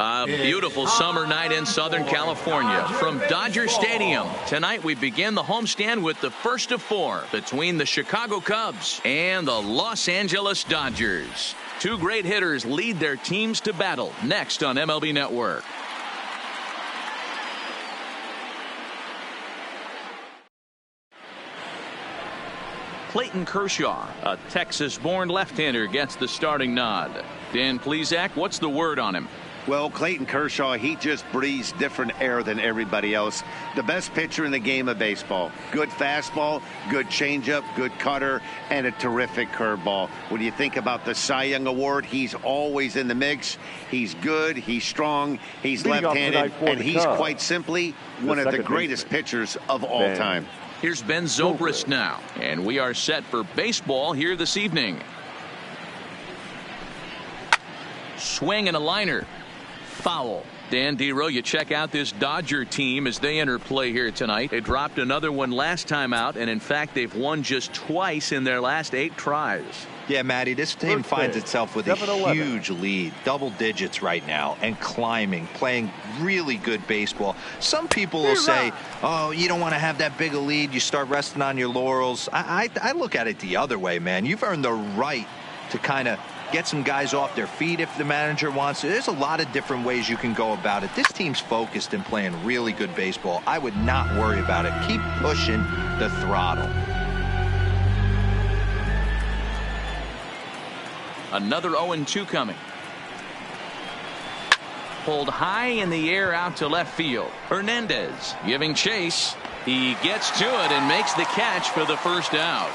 A beautiful summer night in Southern California from Dodger Stadium. Tonight we begin the homestand with the first of four between the Chicago Cubs and the Los Angeles Dodgers. Two great hitters lead their teams to battle next on MLB Network. Clayton Kershaw, a Texas-born left-hander, gets the starting nod. Dan Plesac, what's the word on him? Well, Clayton Kershaw, he just breathes different air than everybody else. The best pitcher in the game of baseball. Good fastball, good changeup, good cutter, and a terrific curveball. When you think about the Cy Young Award, he's always in the mix. He's good, he's strong, he's left-handed, and he's quite simply one of the greatest pitchers of all time. Here's Ben Zobrist now, and we are set for baseball here this evening. Swing and a liner. Foul. Dan Dero, you check out this Dodger team as they enter play here tonight. They dropped another one last time out, and in fact they've won just twice in their last 8 tries. Yeah, Matty, this team finds itself with a huge lead, double digits right now, and climbing, playing really good baseball. Some people will say, oh, you don't want to have that big a lead, you start resting on your laurels. I look at it the other way, man. You've earned the right to kind of get some guys off their feet if the manager wants to. There's a lot of different ways you can go about it. This team's focused and playing really good baseball. I would not worry about it. Keep pushing the throttle. Another 0-2 coming. Pulled high in the air out to left field. Hernandez giving chase. He gets to it and makes the catch for the first out.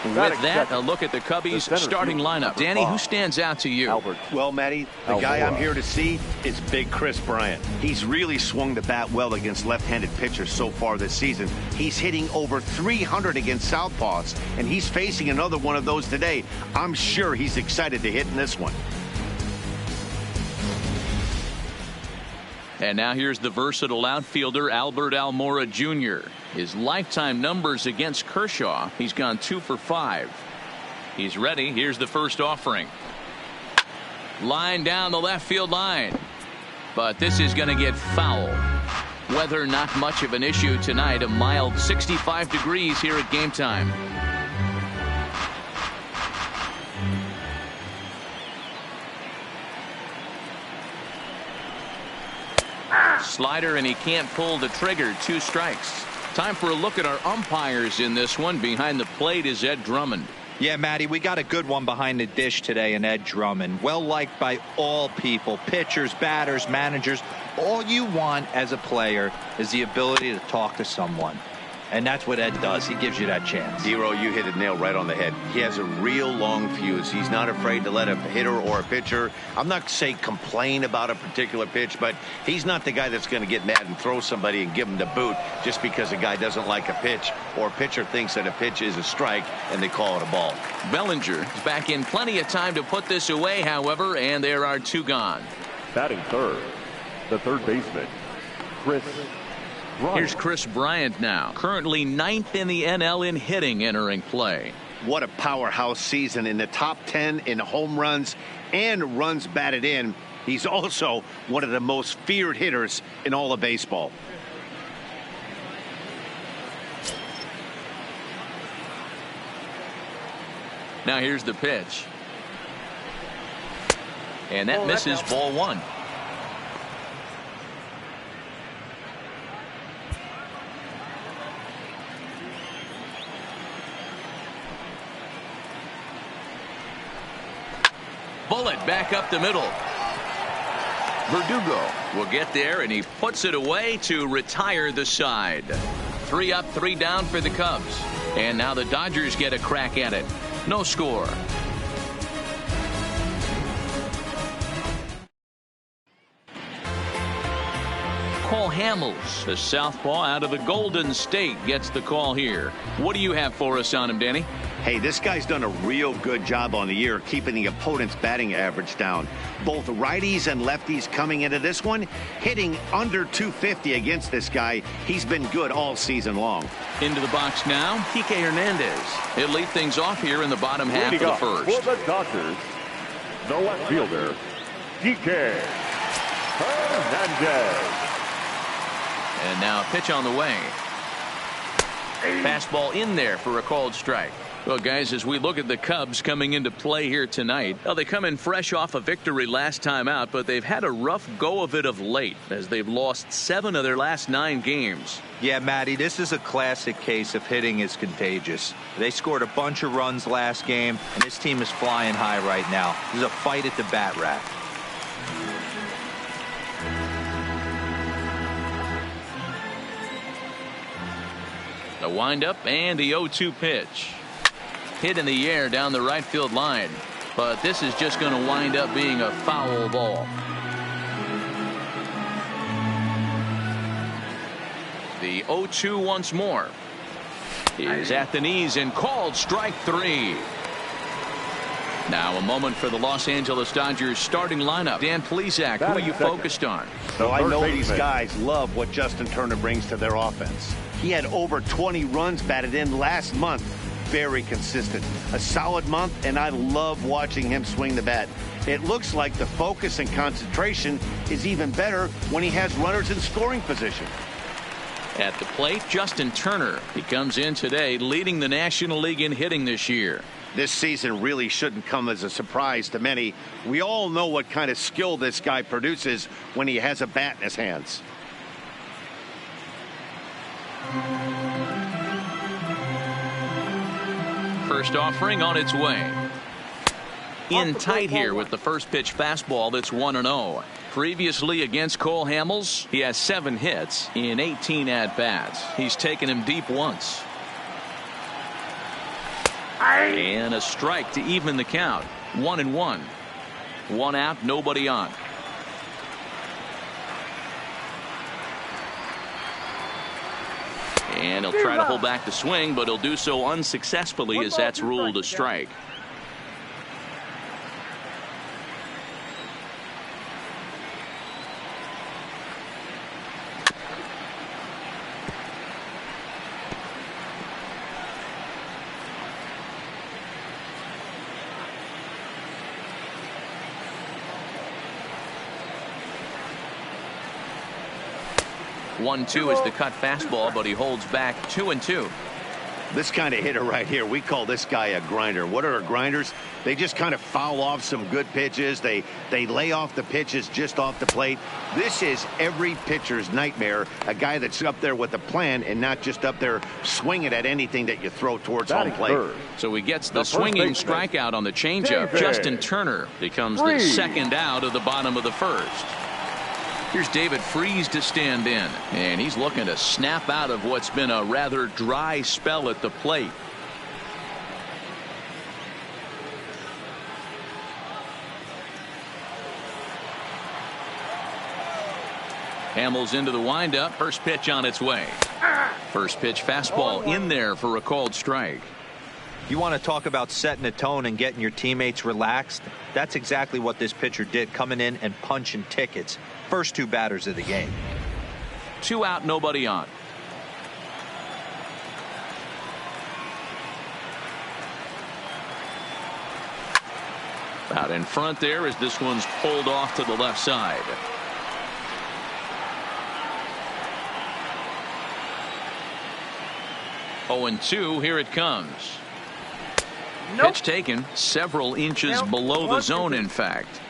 With that, a look at the Cubbies starting lineup. Danny, who stands out to you? Well, Matty, the guy I'm here to see is Big Chris Bryant. He's really swung the bat well against left-handed pitchers so far this season. He's hitting over 300 against southpaws, and he's facing another one of those today. I'm sure he's excited to hit in this one. And now here's the versatile outfielder Albert Almora Jr. His lifetime numbers against Kershaw, he's gone 2 for 5. He's ready. Here's the first offering. Line down the left field line. But this is going to get foul. Weather not much of an issue tonight. A mild 65 degrees here at game time. Slider, and he can't pull the trigger. 2 strikes. Time for a look at our umpires in this one. Behind the plate is Ed Drummond. Yeah, Matty, we got a good one behind the dish today in Ed Drummond. Well liked by all people, pitchers, batters, managers. All you want as a player is the ability to talk to someone. And that's what Ed does. He gives you that chance. Zero, you hit a nail right on the head. He has a real long fuse. He's not afraid to let a hitter or a pitcher, I'm not saying complain about a particular pitch, but he's not the guy that's going to get mad and throw somebody and give him the boot just because a guy doesn't like a pitch or a pitcher thinks that a pitch is a strike and they call it a ball. Bellinger is back in plenty of time to put this away, however, and there are 2 gone. Batting third, the third baseman, Chris Bryant. Here's Chris Bryant now, currently 9th in the NL in hitting entering play. What a powerhouse season, in the top 10 in home runs and runs batted in. He's also one of the most feared hitters in all of baseball. Now here's the pitch. And that misses, ball 1. Bullet back up the middle. Verdugo will get there, and he puts it away to retire the side. 3 up, 3 down for the Cubs. And now the Dodgers get a crack at it. No score. Cole Hamels, the southpaw out of the Golden State, gets the call here. What do you have for us on him, Danny? Hey, this guy's done a real good job on the year keeping the opponent's batting average down. Both righties and lefties coming into this one, hitting under 250 against this guy. He's been good all season long. Into the box now, Kike Hernandez. He'll lead things off here in the bottom half of the first. For the Dodgers, the left fielder, DK Hernandez. And now a pitch on the way. Fastball in there for a called strike. Well, guys, as we look at the Cubs coming into play here tonight, well, they come in fresh off a victory last time out, but they've had a rough go of it of late as they've lost 7 of their last 9 games. Yeah, Matty, this is a classic case of hitting is contagious. They scored a bunch of runs last game, and this team is flying high right now. This is a fight at the bat rack. The windup and the 0-2 pitch. Hit in the air down the right field line, but this is just going to wind up being a foul ball. The 0-2 once more is at the knees and called strike 3. Now a moment for the Los Angeles Dodgers starting lineup. Dan Plesac, who are you focused on? So I know these guys love what Justin Turner brings to their offense. He had over 20 runs batted in last month. Very consistent. A solid month, and I love watching him swing the bat. It looks like the focus and concentration is even better when he has runners in scoring position. At the plate, Justin Turner. He comes in today leading the National League in hitting this year. This season really shouldn't come as a surprise to many. We all know what kind of skill this guy produces when he has a bat in his hands. First offering on its way. In tight here with the first pitch fastball that's 1-0. Previously against Cole Hamels, he has 7 hits in 18 at-bats. He's taken him deep once. And a strike to even the count. 1-1. 1 out, nobody on. And he'll try to hold back the swing, but he'll do so unsuccessfully as that's ruled a strike. One-two is the cut fastball, but he holds back 2-2. This kind of hitter right here, we call this guy a grinder. What are grinders? They just kind of foul off some good pitches. They lay off the pitches just off the plate. This is every pitcher's nightmare, a guy that's up there with a plan and not just up there swinging at anything that you throw towards home plate. So he gets the swinging strikeout on the changeup. Justin Turner becomes the second out of the bottom of the first. Here's David Freese to stand in, and he's looking to snap out of what's been a rather dry spell at the plate. Hamels into the windup. First pitch on its way. First pitch fastball in there for a called strike. You want to talk about setting a tone and getting your teammates relaxed? That's exactly what this pitcher did, coming in and punching tickets. First 2 batters of the game. 2 out, nobody on. Out in front there as this one's pulled off to the left side. Oh, 2, here it comes. Pitch taken several inches below the zone, in fact.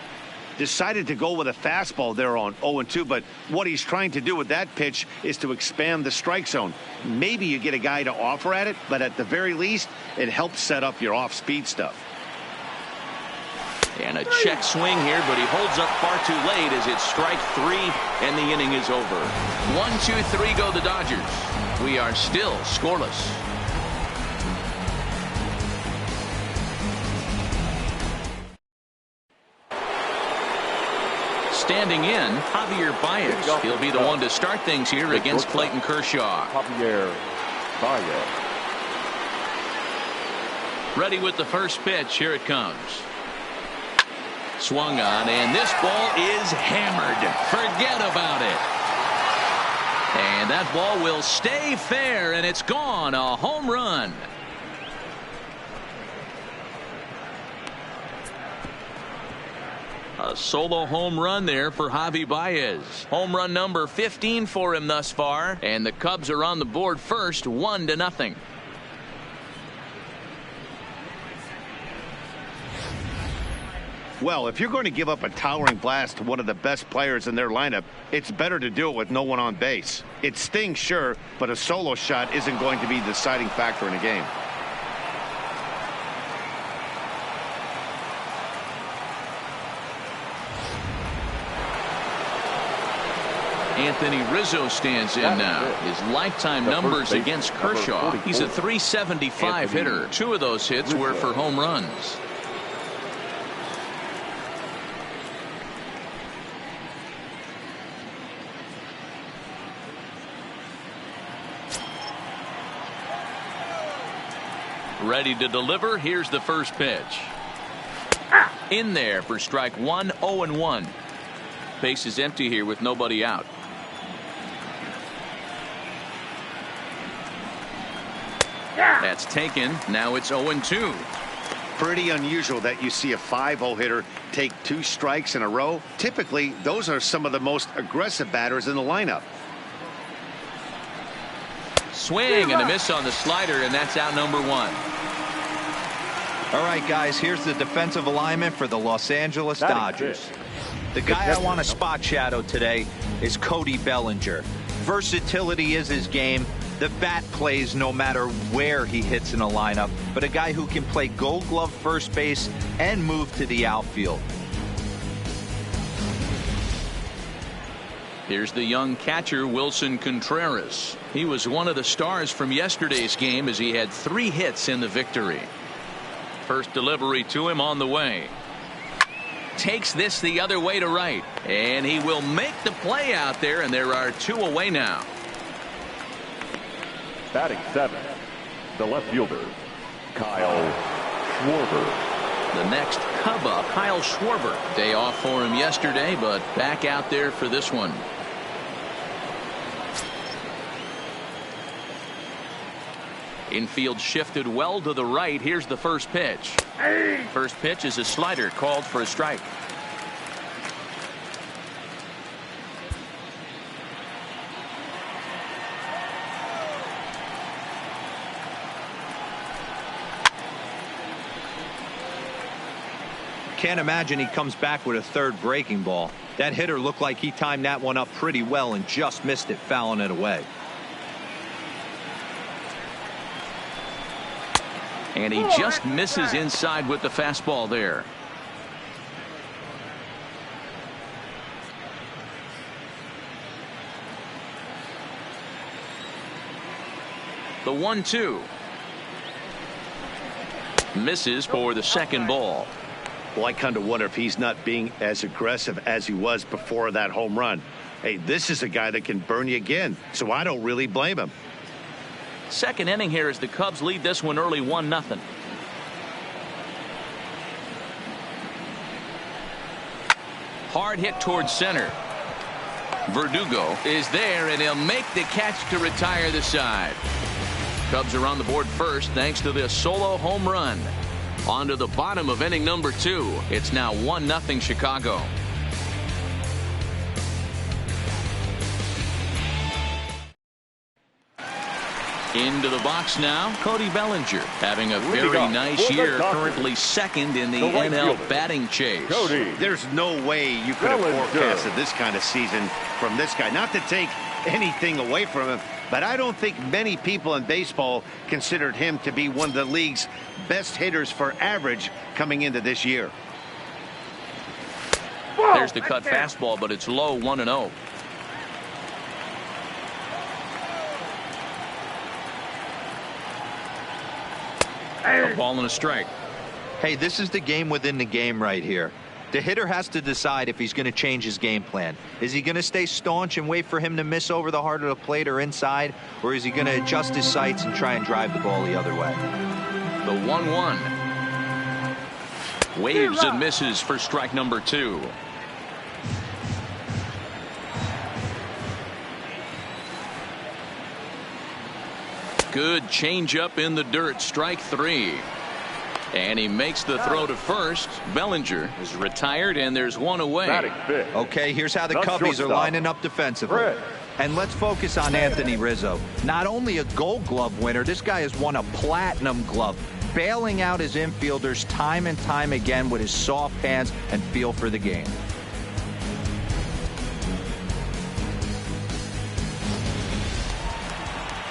Decided to go with a fastball there on 0-2, but what he's trying to do with that pitch is to expand the strike zone. Maybe you get a guy to offer at it, but at the very least, it helps set up your off-speed stuff. And a check swing here, but he holds up far too late as it's strike 3, and the inning is over. 1, 2, 3 go the Dodgers. We are still scoreless. Standing in, Javier Baez. He'll be the one to start things here against Clayton Kershaw. Javier Baez. Ready with the first pitch. Here it comes. Swung on, and this ball is hammered. Forget about it. And that ball will stay fair, and it's gone. A home run. A A solo home run there for Javi Baez. Home run number 15 for him thus far, and the Cubs are on the board first, 1-0. Well, if you're going to give up a towering blast to one of the best players in their lineup, it's better to do it with no one on base. It stings, sure, but a solo shot isn't going to be the deciding factor in a game. Anthony Rizzo stands in now. His lifetime numbers against Kershaw. He's a .375 hitter. 2 of those hits were for home runs. Ready to deliver. Here's the first pitch. In there for strike 1, 0-1. Base is empty here with nobody out. That's taken. Now it's 0-2. Pretty unusual that you see a 5-0 hitter take 2 strikes in a row. Typically, those are some of the most aggressive batters in the lineup. Swing and a miss on the slider, and that's out number 1. All right, guys, here's the defensive alignment for the Los Angeles Dodgers. The guy I want to spot shadow today is Cody Bellinger. Versatility is his game. The bat plays no matter where he hits in a lineup, but a guy who can play Gold Glove first base and move to the outfield. Here's the young catcher, Wilson Contreras. He was one of the stars from yesterday's game as he had 3 hits in the victory. First delivery to him on the way. Takes this the other way to right, and he will make the play out there, and there are 2 away now. Batting 7, the left fielder, Kyle Schwarber. The next Cub up, Kyle Schwarber. Day off for him yesterday, but back out there for this one. Infield shifted well to the right. Here's the first pitch. First pitch is a slider called for a strike. Can't imagine he comes back with a 3rd breaking ball. That hitter looked like he timed that one up pretty well and just missed it, fouling it away. And he just misses inside with the fastball there. The 1-2. Misses for the second ball. Well, I kind of wonder if he's not being as aggressive as he was before that home run. Hey, this is a guy that can burn you again, so I don't really blame him. Second inning here as the Cubs lead this one early 1-0. Hard hit towards center. Verdugo is there, and he'll make the catch to retire the side. Cubs are on the board first thanks to this solo home run. On to the bottom of inning number 2. It's now 1-0 Chicago. Into the box now, Cody Bellinger having a very nice year, currently second in the NL batting chase. There's no way you could have forecasted this kind of season from this guy. Not to take anything away from him, but I don't think many people in baseball considered him to be one of the league's best hitters for average coming into this year. There's the cut fastball, but it's low, 1-0. A ball and a strike. Hey, this is the game within the game right here. The hitter has to decide if he's going to change his game plan. Is he going to stay staunch and wait for him to miss over the heart of the plate or inside, or is he going to adjust his sights and try and drive the ball the other way? The 1-1. Waves and misses for strike number 2. Good changeup in the dirt, strike 3. And he makes the throw to first. Bellinger is retired, and there's one away. Okay, here's how the Cubbies are lining up defensively. And let's focus on Anthony Rizzo. Not only a Gold Glove winner, this guy has won a Platinum Glove, bailing out his infielders time and time again with his soft hands and feel for the game.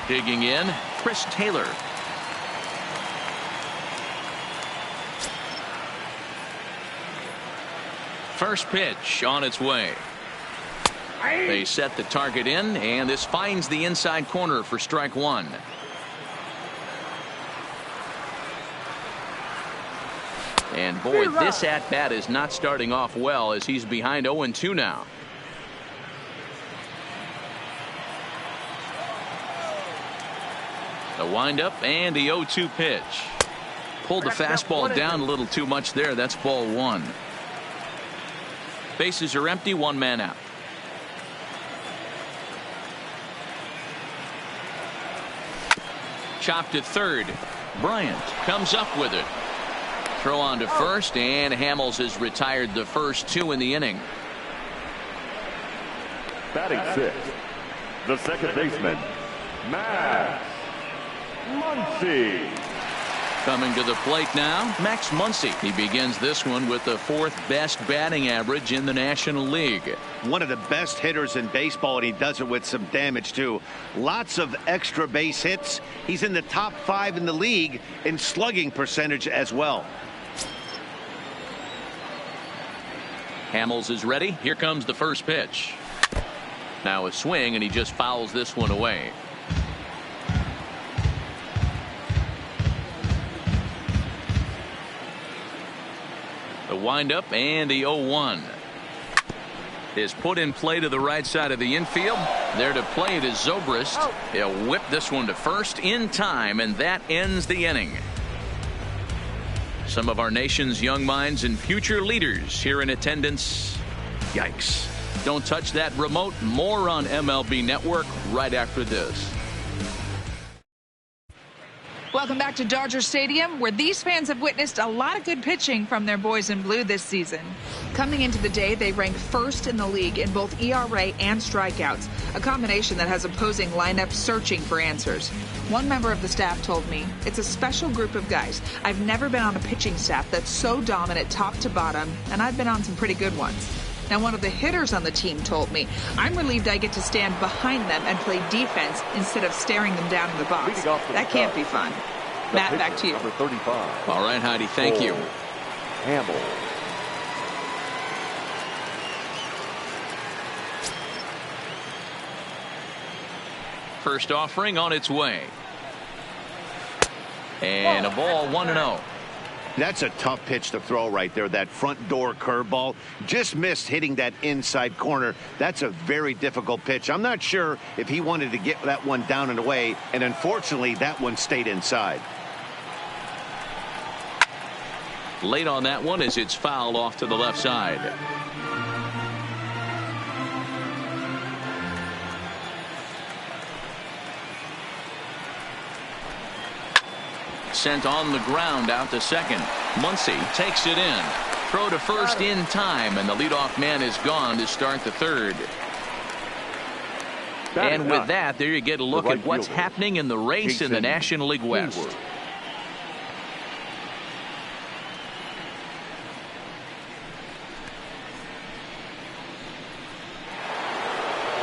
Digging in, Chris Taylor. First pitch on its way. They set the target in, and this finds the inside corner for strike one. And boy, this at-bat is not starting off well as he's behind 0-2 now. The windup and the 0-2 pitch. Pulled the fastball down a little too much there. That's ball one. Bases are empty, one man out. Chopped at third. Bryant comes up with it. Throw on to first, and Hamels has retired the first two in the inning. Batting sixth, the second baseman, Max Muncy. Coming to the plate now, Max Muncy. He begins this one with the fourth best batting average in the National League. One of the best hitters in baseball, and he does it with some damage too. Lots of extra base hits. He's in the top 5 in the league in slugging percentage as well. Hamels is ready. Here comes the first pitch. Now a swing, and he just fouls this one away. The windup and the 0-1 is put in play to the right side of the infield. There to play it is Zobrist. He'll whip this one to first in time, and that ends the inning. Some of our nation's young minds and future leaders here in attendance. Yikes. Don't touch that remote. More on MLB Network right after this. Welcome back to Dodger Stadium, where these fans have witnessed a lot of good pitching from their boys in blue this season. Coming into the day, they ranked first in the league in both ERA and strikeouts, a combination that has opposing lineups searching for answers. One member of the staff told me, "It's a special group of guys. I've never been on a pitching staff that's so dominant top to bottom, and I've been on some pretty good ones." Now, one of the hitters on the team told me, "I'm relieved I get to stand behind them and play defense instead of staring them down in the box. That can't be fun." Matt, back to you. Number 35. All right, Heidi, thank you. Hamels. First offering on its way. And a ball, 1-0. That's a tough pitch to throw right there. That front door curveball just missed hitting that inside corner. That's a very difficult pitch. I'm not sure if he wanted to get that one down and away, and unfortunately that one stayed inside. Late on that one as it's fouled off to the left side. Sent on the ground out to second. Muncy takes it in. Throw to first in time, and the leadoff man is gone to start the third. And with that, there you get a look at what's happening in the race in the National League West.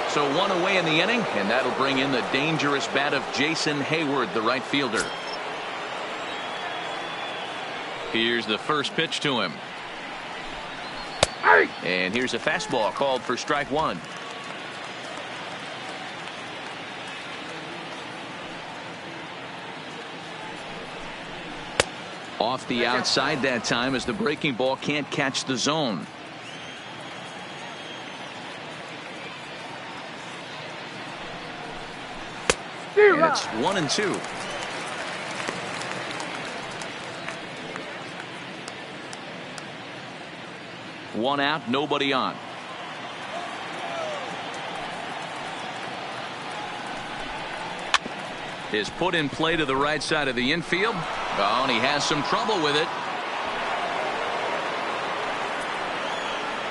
So one away in the inning, and that'll bring in the dangerous bat of Jason Hayward, the right fielder. Here's the first pitch to him. And here's a fastball called for strike one. Off the outside that time as the breaking ball can't catch the zone. And it's 1-2. One out, nobody on. Is put in play to the right side of the infield. Oh, and he has some trouble with it.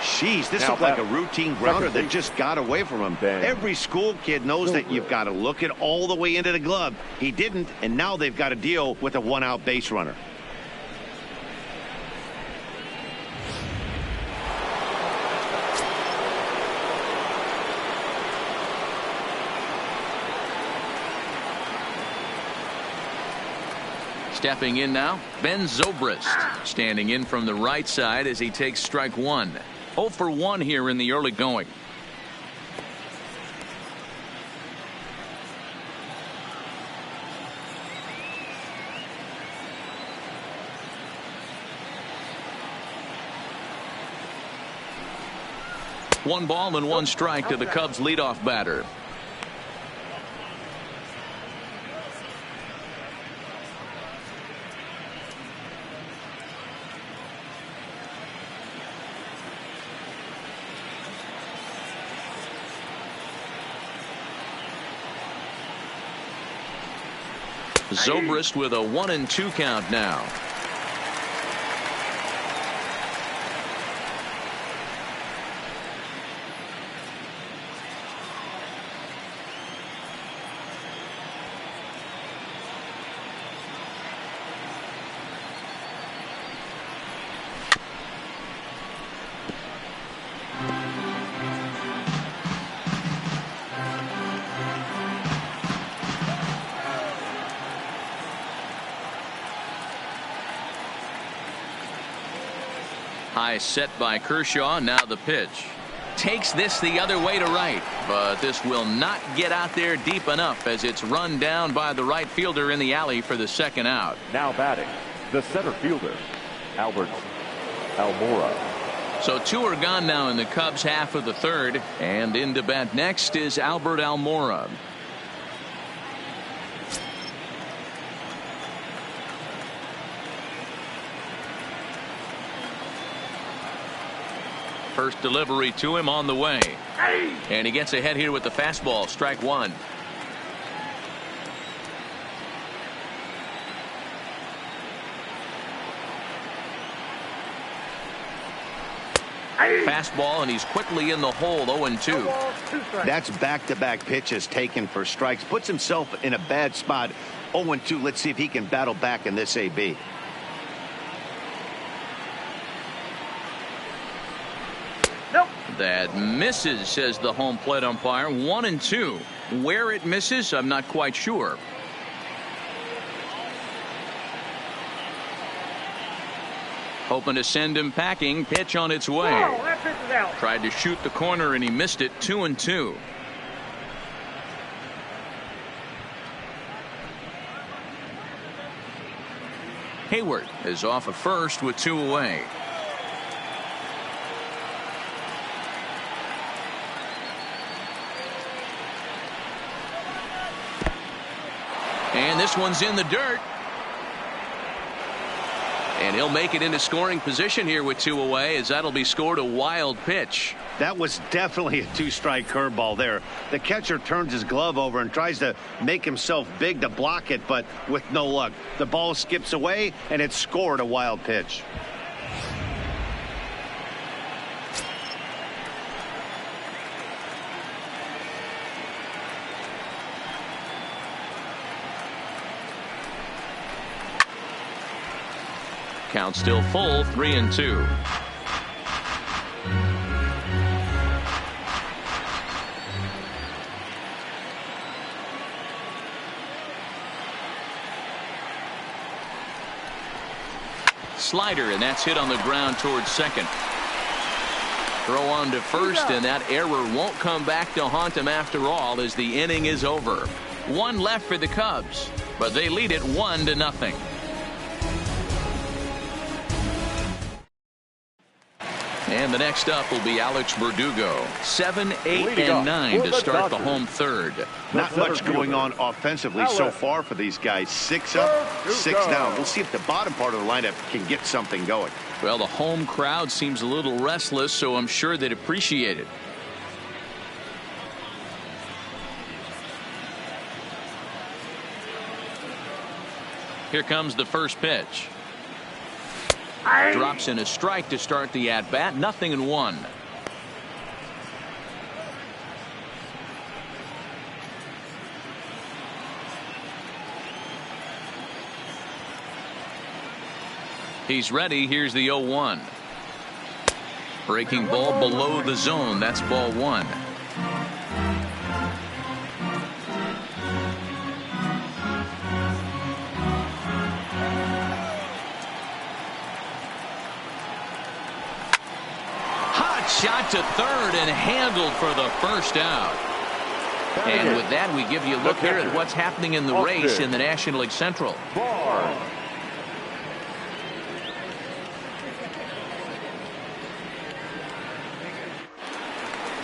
Jeez, this looked like a routine grounder that just got away from him. Every school kid knows that you've got to look it all the way into the glove. He didn't, and now they've got to deal with a one-out base runner. Stepping in now, Ben Zobrist, standing in from the right side as he takes strike one. 0 for 1 here in the early going. One ball and one strike to the Cubs leadoff batter. Zobrist with a 1-2 count now. High set by Kershaw. Now the pitch. Takes this the other way to right, but this will not get out there deep enough as it's run down by the right fielder in the alley for the second out. Now batting, the center fielder, Albert Almora. So 2 are gone now in the Cubs half of the third, and in to bat next is Albert Almora. First delivery to him on the way. And he gets ahead here with the fastball. Strike one. Fastball, and he's quickly in the hole. 0-2. That's back-to-back pitches taken for strikes. Puts himself in a bad spot. 0-2. Let's see if he can battle back in this AB. That misses, says the home plate umpire. 1-2. Where it misses, I'm not quite sure. Hoping to send him packing. Pitch on its way. Tried to shoot the corner and he missed it. 2-2. Hayward is off at first with 2 away. And this one's in the dirt. And he'll make it into scoring position here with 2 away, as that'll be scored a wild pitch. That was definitely a 2-strike curveball there. The catcher turns his glove over and tries to make himself big to block it, but with no luck. The ball skips away, and it's scored a wild pitch. Count still full. 3-2. Slider, and that's hit on the ground towards second. Throw on to first, and that error won't come back to haunt him after all, as the inning is over. 1 left for the Cubs, but they lead it 1-0. And the next up will be Alex Verdugo. 7, 8, and 9 to start the home third. Not much going on offensively so far for these guys. 6 up, 6 down. We'll see if the bottom part of the lineup can get something going. Well, the home crowd seems a little restless, so I'm sure they'd appreciate it. Here comes the first pitch. Drops in a strike to start the at bat. 0-1. He's ready. Here's the 0-1. Breaking ball below the zone. That's ball 1. Shot to third and handled for the first out. And with that, we give you a look here at what's happening in the race in the National League Central.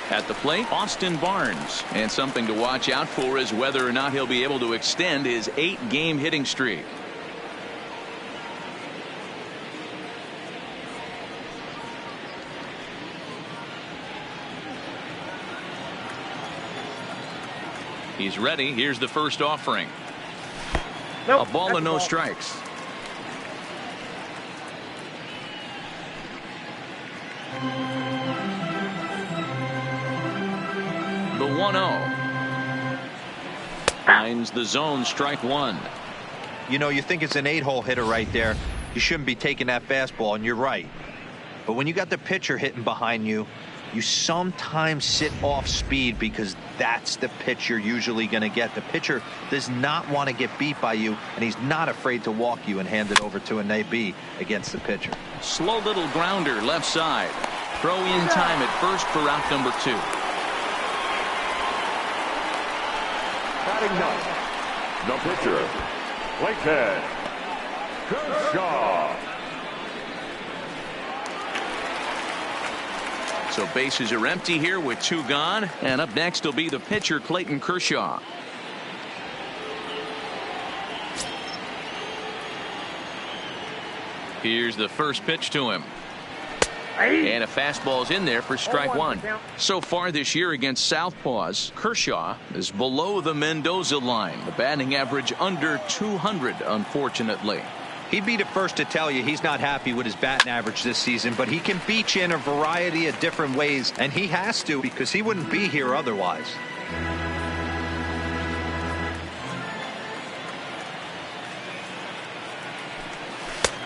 At the plate, Austin Barnes. And something to watch out for is whether or not he'll be able to extend his 8-game hitting streak. He's ready. Here's the first offering. A ball and no strikes. The 1-0. Finds the zone. Strike 1. You know, you think it's an 8-hole hitter right there. You shouldn't be taking that fastball, and you're right. But when you got the pitcher hitting behind you, you sometimes sit off speed because that's the pitch you're usually going to get. The pitcher does not want to get beat by you, and he's not afraid to walk you and hand it over to an AB against the pitcher. Slow little grounder left side. Throw in time at first for out number 2. Batting ninth, the pitcher, Clayton Kershaw. So bases are empty here with 2 gone. And up next will be the pitcher, Clayton Kershaw. Here's the first pitch to him. And a fastball's in there for strike 1. So far this year against Southpaws, Kershaw is below the Mendoza line. The batting average under 200, unfortunately. He'd be the first to tell you he's not happy with his batting average this season, but he can beat you in a variety of different ways, and he has to because he wouldn't be here otherwise.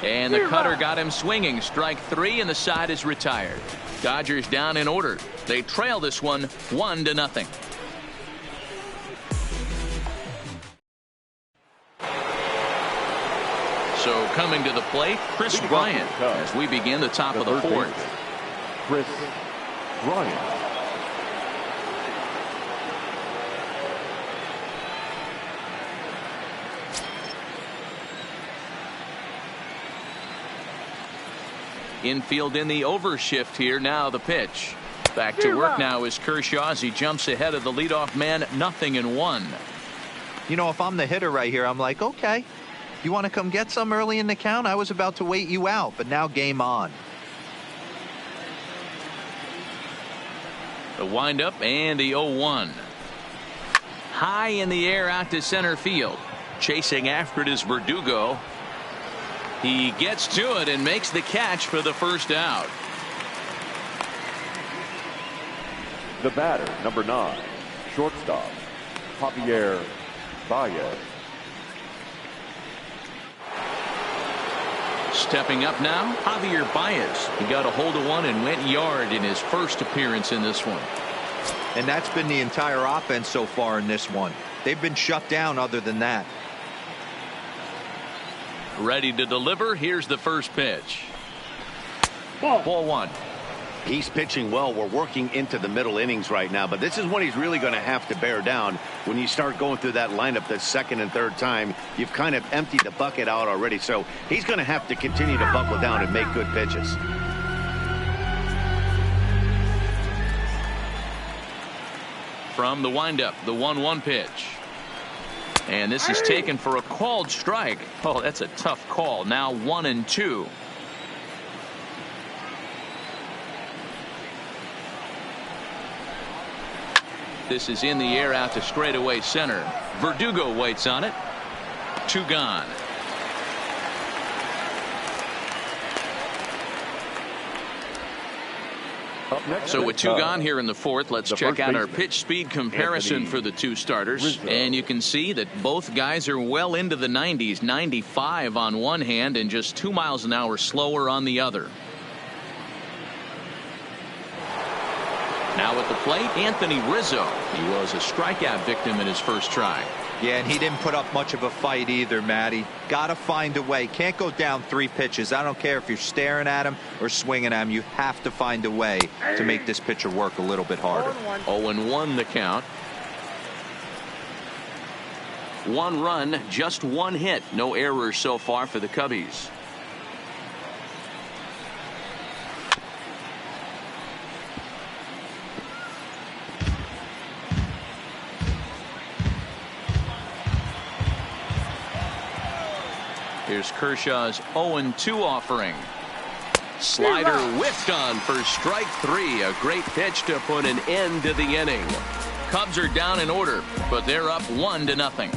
And the cutter got him swinging. Strike 3, and the side is retired. Dodgers down in order. They trail this one 1-0. So coming to the plate, Chris Bryant as we begin the top of the 4th. Chris Bryant. Infield in the overshift here. Now the pitch. Back to work now is Kershaw as he jumps ahead of the leadoff man. 0-1. You know, if I'm the hitter right here, I'm like, okay, you want to come get some early in the count? I was about to wait you out, but now game on. The windup and the 0-1. High in the air out to center field. Chasing after it is Verdugo. He gets to it and makes the catch for the first out. The batter, number 9, shortstop, Javier Baez. Stepping up now, Javier Baez. He got a hold of one and went yard in his first appearance in this one. And that's been the entire offense so far in this one. They've been shut down other than that. Ready to deliver. Here's the first pitch. Ball 1. He's pitching well. We're working into the middle innings right now, but this is when he's really going to have to bear down. When you start going through that lineup the second and third time, you've kind of emptied the bucket out already. So he's going to have to continue to buckle down and make good pitches. From the windup, the 1-1 pitch. And this is taken for a called strike. Oh, that's a tough call. Now 1-2. This is in the air out to straightaway center. Verdugo waits on it. 2 gone. So with two gone here in the fourth, let's check out our pitch speed comparison for the two starters. And you can see that both guys are well into the 90s, 95 on one hand and just 2 miles an hour slower on the other. Now at the plate, Anthony Rizzo. He was a strikeout victim in his first try. Yeah, and he didn't put up much of a fight either, Matty. Got to find a way. Can't go down 3 pitches. I don't care if you're staring at him or swinging at him. You have to find a way to make this pitcher work a little bit harder. 0-1 the count. 1 run, just 1 hit. No errors so far for the Cubbies. Here's Kershaw's 0-2 offering. Slider whiffed on for strike 3. A great pitch to put an end to the inning. Cubs are down in order, but they're up 1-0.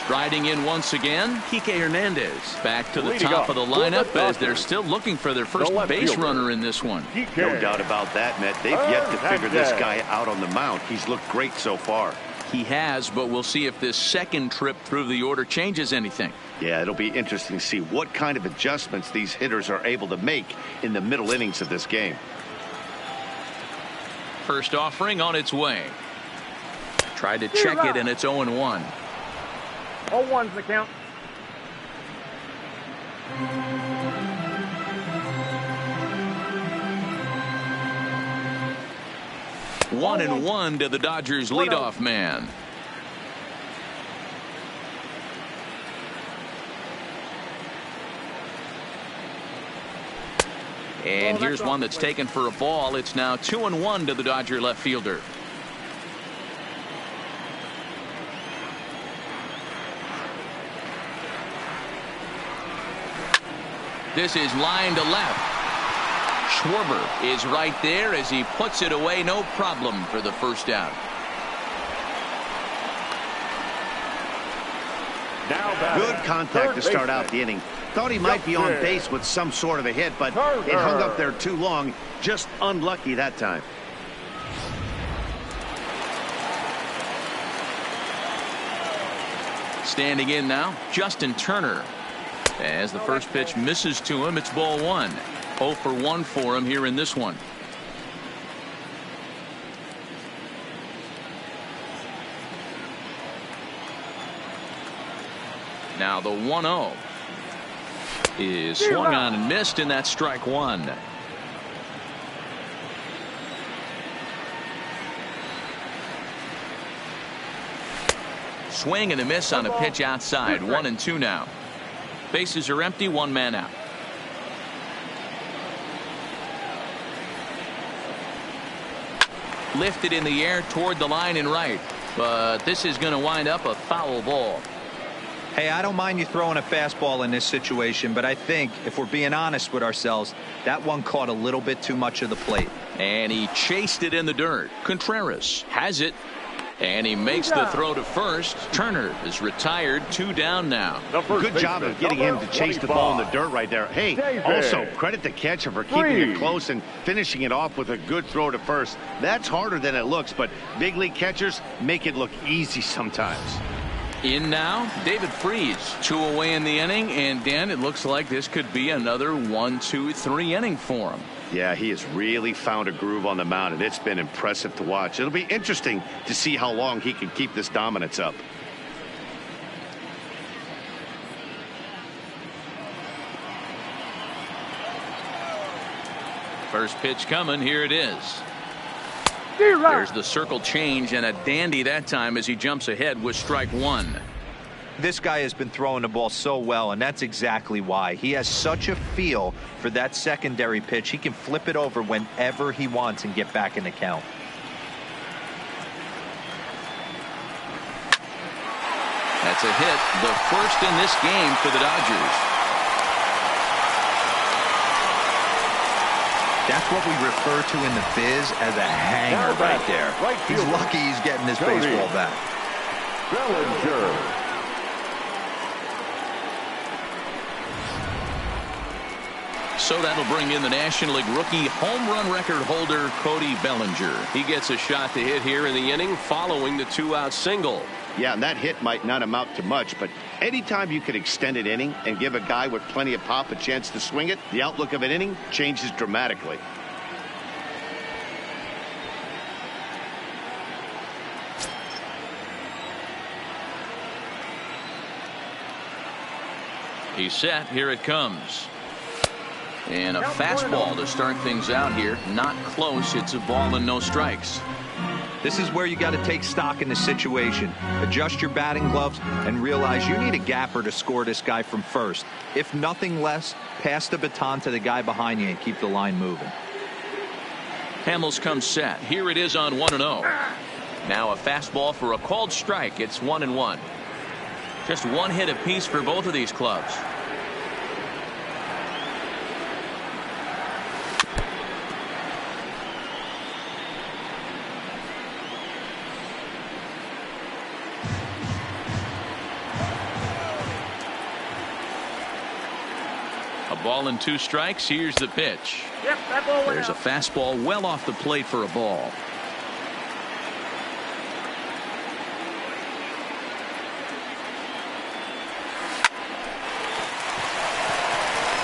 Striding in once again, Kike Hernandez back to the top of the lineup as they're still looking for their first base runner in this one. No doubt about that, Matt. They've yet to figure this guy out on the mound. He's looked great so far. He has, but we'll see if this second trip through the order changes anything. Yeah, it'll be interesting to see what kind of adjustments these hitters are able to make in the middle innings of this game. First offering on its way. Tried to check it, and it's 0-1. 0-1's the count. One and 1 to the Dodgers leadoff man. And here's one that's taken for a ball. It's now 2-1 to the Dodger left fielder. This is line to left. Schwarber is right there as he puts it away. No problem for the first out. Good contact to start out the inning. Thought he might be on base with some sort of a hit, but it hung up there too long. Just unlucky that time. Standing in now, Justin Turner. As the first pitch misses to him, it's ball 1. 0 for 1 for him here in this one. Now the 1-0 is swung on and missed, and that's strike 1. Swing and a miss on a pitch outside. 1-2 now. Bases are empty, 1 man out. Lifted in the air toward the line and right, but this is going to wind up a foul ball. Hey, I don't mind you throwing a fastball in this situation, but I think if we're being honest with ourselves, that one caught a little bit too much of the plate. And he chased it in the dirt. Contreras has it. And he makes the throw to first. Turner is retired. 2 down now. Good job of getting him to chase the ball in the dirt right there. Hey, also credit the catcher for keeping it close and finishing it off with a good throw to first. That's harder than it looks, but big league catchers make it look easy sometimes. In now, David Freese. 2 away in the inning, and Dan, it looks like this could be another 1, 2, 3 inning for him. Yeah, he has really found a groove on the mound, and it's been impressive to watch. It'll be interesting to see how long he can keep this dominance up. First pitch coming. Here it is. There's the circle change, and a dandy that time as he jumps ahead with strike 1. This guy has been throwing the ball so well, and that's exactly why. He has such a feel for that secondary pitch. He can flip it over whenever he wants and get back in the count. That's a hit, the first in this game for the Dodgers. That's what we refer to in the biz as a hanger right there. He's lucky he's getting this baseball back. Bellinger. So that'll bring in the National League rookie home run record holder Cody Bellinger. He gets a shot to hit here in the inning following the 2-out single. Yeah, and that hit might not amount to much, but anytime you can extend an inning and give a guy with plenty of pop a chance to swing it, the outlook of an inning changes dramatically. He's set. Here it comes. And a fastball to start things out here. Not close. It's a ball and no strikes. This is where you got to take stock in the situation. Adjust your batting gloves and realize you need a gapper to score this guy from first. If nothing less, pass the baton to the guy behind you and keep the line moving. Hamels comes set. Here it is on 1-0. Now a fastball for a called strike. It's 1-1. Just one hit apiece for both of these clubs. A ball and 2 strikes. Here's the pitch. Yep, that ball went There's a out. fastball well off the plate for a ball.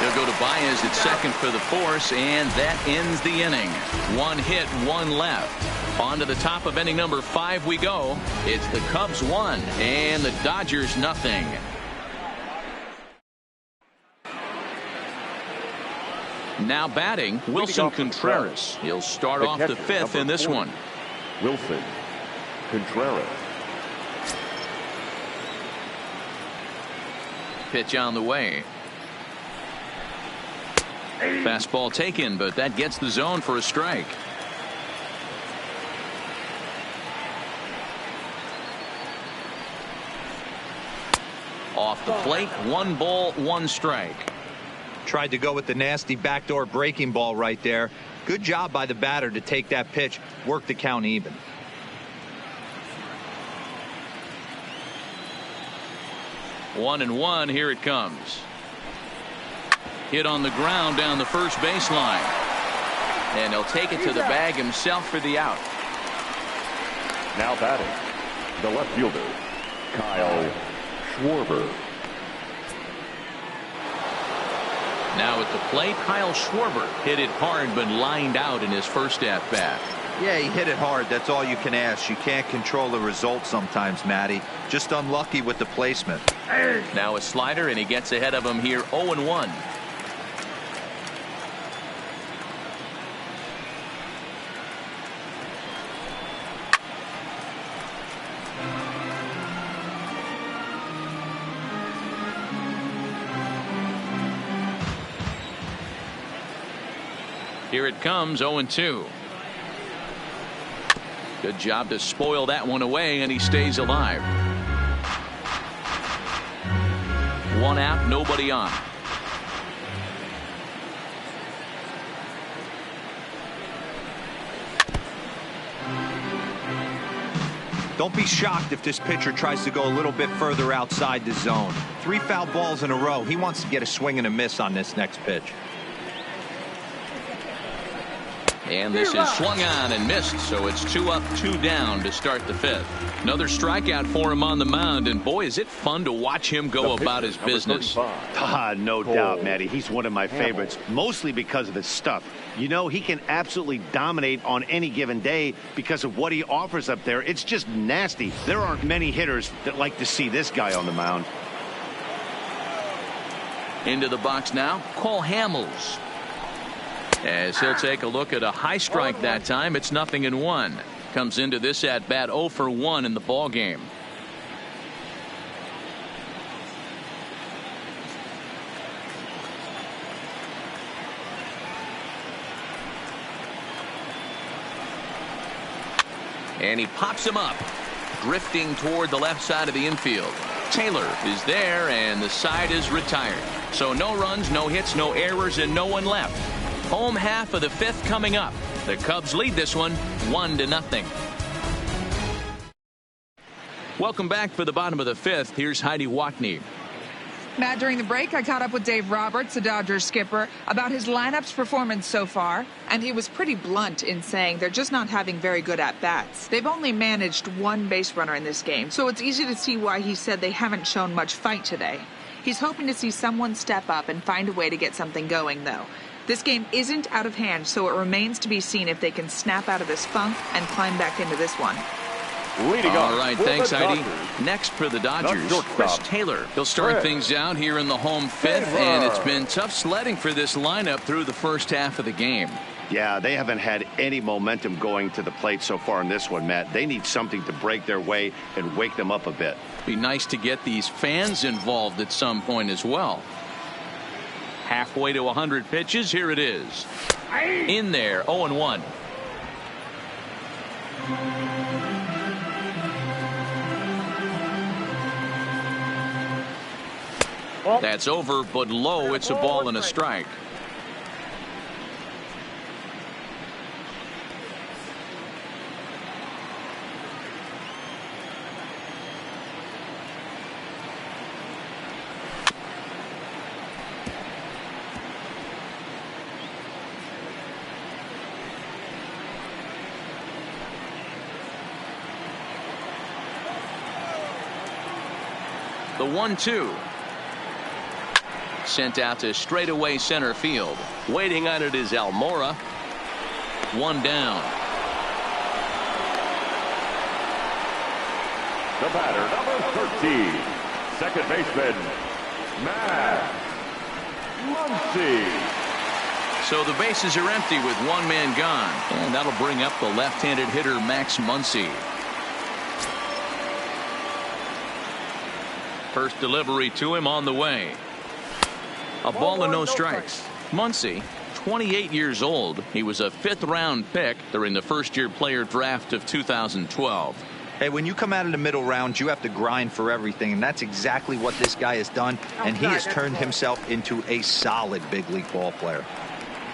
He'll go to Baez at second for the force, and that ends the inning. 1 hit, 1 left. On to the top of inning number 5 we go. It's the Cubs 1 and the Dodgers nothing. Now batting, Wilson Contreras. He'll start off the 5th in this one. Wilson Contreras. Pitch on the way. Fastball taken, but that gets the zone for a strike. Off the plate, 1 ball, 1 strike. Tried to go with the nasty backdoor breaking ball right there. Good job by the batter to take that pitch, work the count even. One and one. Here it comes. Hit on the ground down the first baseline. And he'll take it to the bag himself for the out. Now batting, the left fielder, Kyle Schwarber. Now at the plate, Kyle Schwarber hit it hard but lined out in his first at-bat. Yeah, he hit it hard. That's all you can ask. You can't control the result sometimes, Matty. Just unlucky with the placement. Now a slider, and he gets ahead of him here 0-1. Here it comes, 0-2. Good job to spoil that one away, and he stays alive. 1 out, nobody on. Don't be shocked if this pitcher tries to go a little bit further outside the zone. 3 foul balls in a row. He wants to get a swing and a miss on this next pitch. And this is swung on and missed, so it's 2 up, 2 down to start the 5th. Another strikeout for him on the mound, and boy, is it fun to watch him go about his business. No doubt, Matty. He's one of my favorites, mostly because of his stuff. You know, he can absolutely dominate on any given day because of what he offers up there. It's just nasty. There aren't many hitters that like to see this guy on the mound. Into the box now, Cole Hamels. As he'll take a look at a high strike that time. It's 0-1. Comes into this at bat 0 for 1 in the ball game. And he pops him up, drifting toward the left side of the infield. Taylor is there, and the side is retired. So no runs, no hits, no errors, and no one left. Home half of the 5th coming up. The Cubs lead this one 1-0. Welcome back for the bottom of the 5th. Here's Heidi Watney. Matt, during the break, I caught up with Dave Roberts, the Dodgers skipper, about his lineup's performance so far, and he was pretty blunt in saying they're just not having very good at-bats. They've only managed one base runner in this game, so it's easy to see why he said they haven't shown much fight today. He's hoping to see someone step up and find a way to get something going, though. This game isn't out of hand, so it remains to be seen if they can snap out of this funk and climb back into this one. All right, thanks, Heidi. Next for the Dodgers, Chris Taylor. He'll start things out here in the home fifth, and it's been tough sledding for this lineup through the first half of the game. Yeah, they haven't had any momentum going to the plate so far in this one, Matt. They need something to break their way and wake them up a bit. Be nice to get these fans involved at some point as well. Halfway to 100 pitches. Here it is. In there, 0-1. That's over, but low. It's a ball and a strike. The 1-2. Sent out to straightaway center field. Waiting on it is Almora. One down. The batter, number 13, second baseman, Matt Muncy. So the bases are empty with one man gone. And that'll bring up the left-handed hitter Max Muncy. First delivery to him on the way. A ball and no strikes. Muncy, 28 years old. He was a fifth-round pick during the first-year player draft of 2012. Hey, when you come out of the middle round, you have to grind for everything, and that's exactly what this guy has done, and he has turned himself into a solid big league ball player.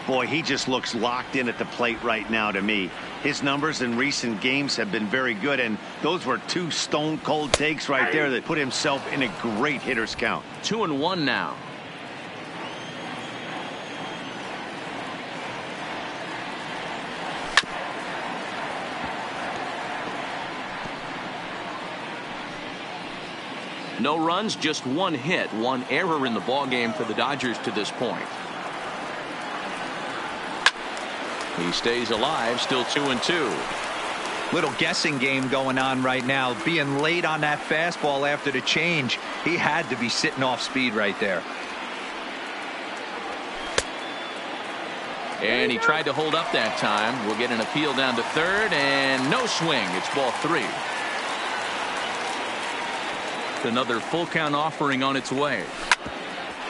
Boy, he just looks locked in at the plate right now to me. His numbers in recent games have been very good, and those were two stone-cold takes right there that put himself in a great hitter's count. 2-1 now. No runs, just one hit, one error in the ballgame for the Dodgers to this point. He stays alive, still 2-2. Little guessing game going on right now. Being late on that fastball after the change, he had to be sitting off speed right there. And he tried to hold up that time. We'll get an appeal down to third, and no swing. It's ball 3. Another full count offering on its way.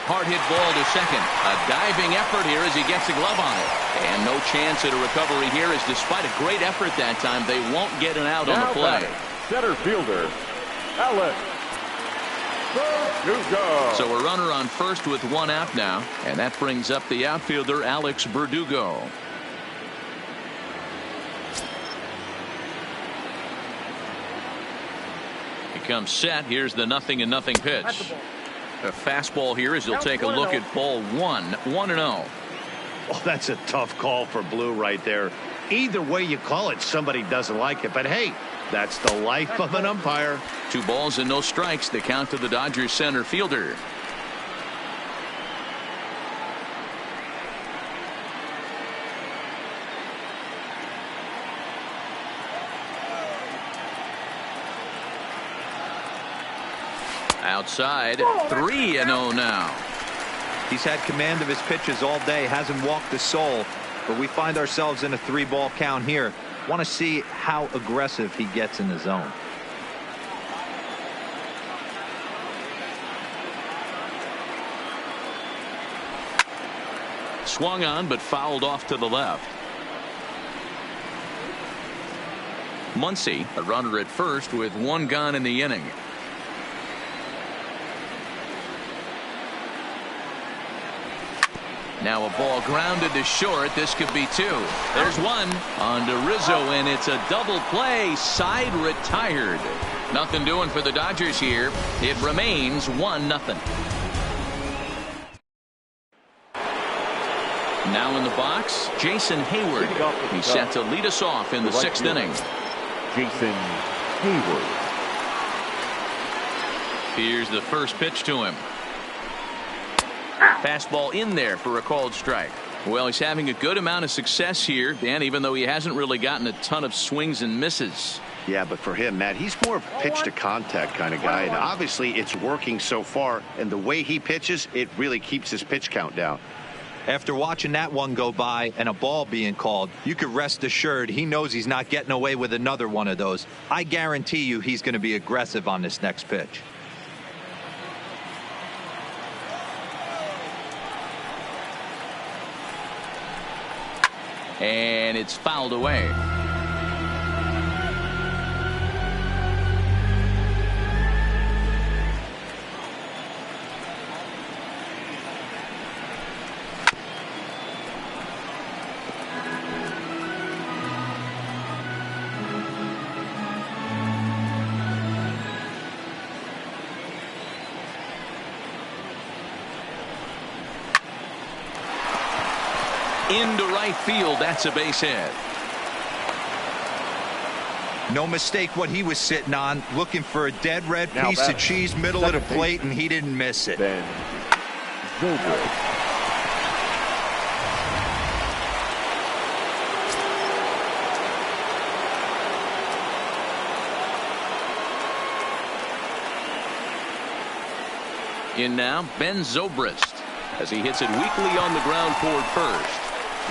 Hard hit ball to second. A diving effort here as he gets a glove on it. And no chance at a recovery here, as despite a great effort that time, they won't get an out on the play. Center fielder, Alex Verdugo. So a runner on first with one out now, and that brings up the outfielder Alex Verdugo. Comes set. Here's the 0-0 pitch. A fastball here as he'll take a look at ball 1. 1-0. Oh, that's a tough call for Blue right there. Either way you call it, somebody doesn't like it. But hey, that's the life of an umpire. 2 balls and no strikes. The count to the Dodgers center fielder. Outside, 3-0 now. He's had command of his pitches all day, hasn't walked a soul, but we find ourselves in a 3-ball count here. Want to see how aggressive he gets in the zone. Swung on, but fouled off to the left. Muncy, a runner at first with one gone in the inning. Now a ball grounded to short. This could be 2. There's one on to Rizzo, and it's a double play. Side retired. Nothing doing for the Dodgers here. It remains 1-0. Now in the box, Jason Hayward. He's set to lead us off in the 6th inning. Jason Hayward. Here's the first pitch to him. Fastball in there for a called strike. Well, he's having a good amount of success here, Dan, even though he hasn't really gotten a ton of swings and misses. Yeah, but for him, Matt, he's more of a pitch to contact kind of guy. And obviously it's working so far. And the way he pitches, it really keeps his pitch count down. After watching that one go by and a ball being called, you could rest assured he knows he's not getting away with another one of those. I guarantee you he's going to be aggressive on this next pitch. And it's fouled away. Into right field. That's a base hit. No mistake what he was sitting on, looking for a dead red piece of cheese middle of the plate, and he didn't miss it. Ben Zobrist. In now, Ben Zobrist, as he hits it weakly on the ground toward first.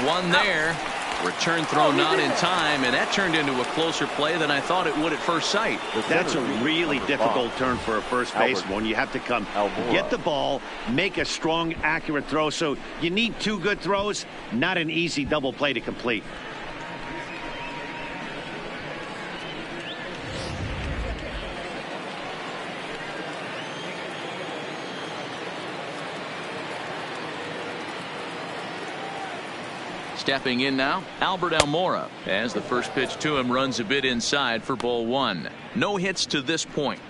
One there. Return throw not in time, and that turned into a closer play than I thought it would at first sight. That's a really difficult turn for a first baseman. You have to come get the ball, make a strong, accurate throw. So you need 2 good throws, not an easy double play to complete. Stepping in now, Albert Almora, as the first pitch to him runs a bit inside for ball 1. No hits to this point.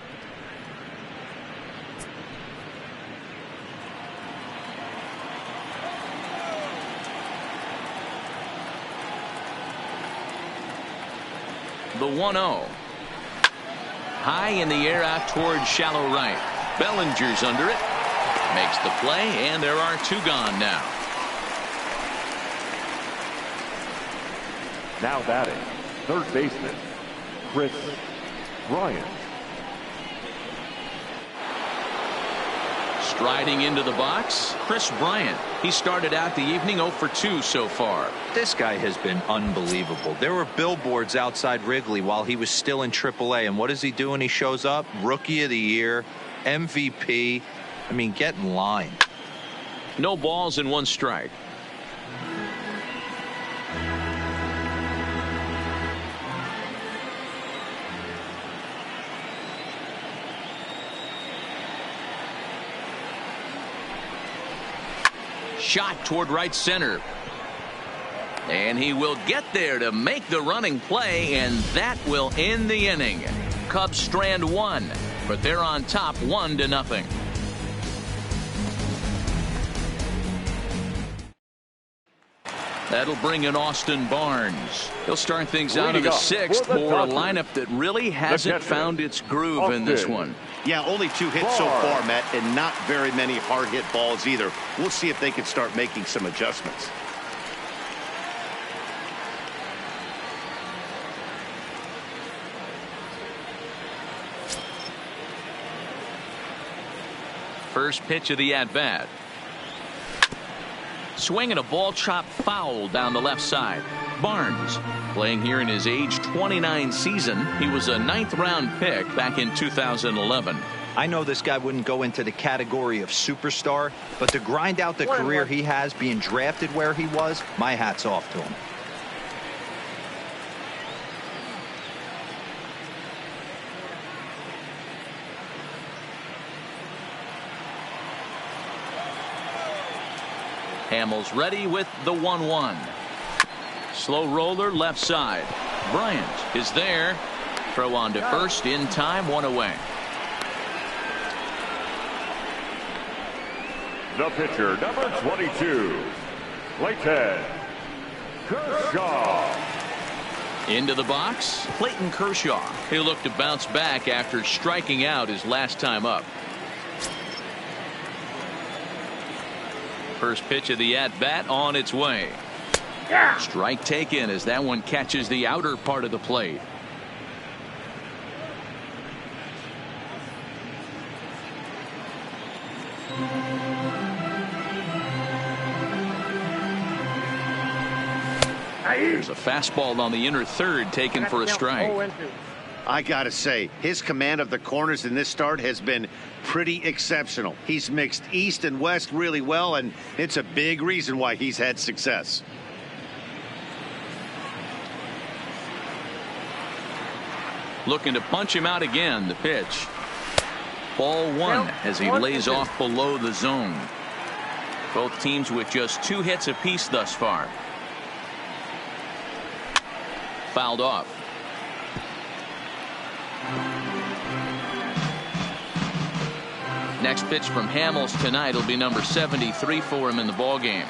The 1-0. High in the air out towards shallow right. Bellinger's under it. Makes the play, and there are 2 gone now. Now batting, third baseman, Chris Bryant. Striding into the box, Chris Bryant. He started out the evening 0 for 2 so far. This guy has been unbelievable. There were billboards outside Wrigley while he was still in AAA, and what does he do when he shows up? Rookie of the Year, MVP. I mean, get in line. No balls and 1 strike. Shot toward right center. And he will get there to make the running play, and that will end the inning. Cubs strand 1, but they're on top 1-0. That'll bring in Austin Barnes. He'll start things out in the 6th for a lineup that really hasn't found its groove in this one. Yeah, only 2 hits so far, Matt, and not very many hard hit balls either. We'll see if they can start making some adjustments. First pitch of the at-bat. Swinging a ball chopped foul down the left side. Barnes playing here in his age 29 season. He was a 9th round pick back in 2011. I know this guy wouldn't go into the category of superstar, but to grind out the career he has being drafted where he was, my hat's off to him. Hamels ready with the 1-1. Slow roller left side. Bryant is there. Throw on to first in time, 1 away. The pitcher, number 22. Clayton Kershaw. Into the box, Clayton Kershaw. He'll look to bounce back after striking out his last time up. First pitch of the at-bat on its way. Strike taken as that one catches the outer part of the plate. There's a fastball on the inner third taken for a strike. I gotta say, his command of the corners in this start has been pretty exceptional. He's mixed east and west really well, and it's a big reason why he's had success. Looking to punch him out again. The pitch. Ball one as he lays off below the zone. Both teams with just 2 hits apiece thus far. Fouled off. Next pitch from Hamels tonight will be number 73 for him in the ballgame.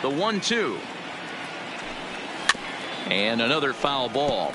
The 1-2. And another foul ball.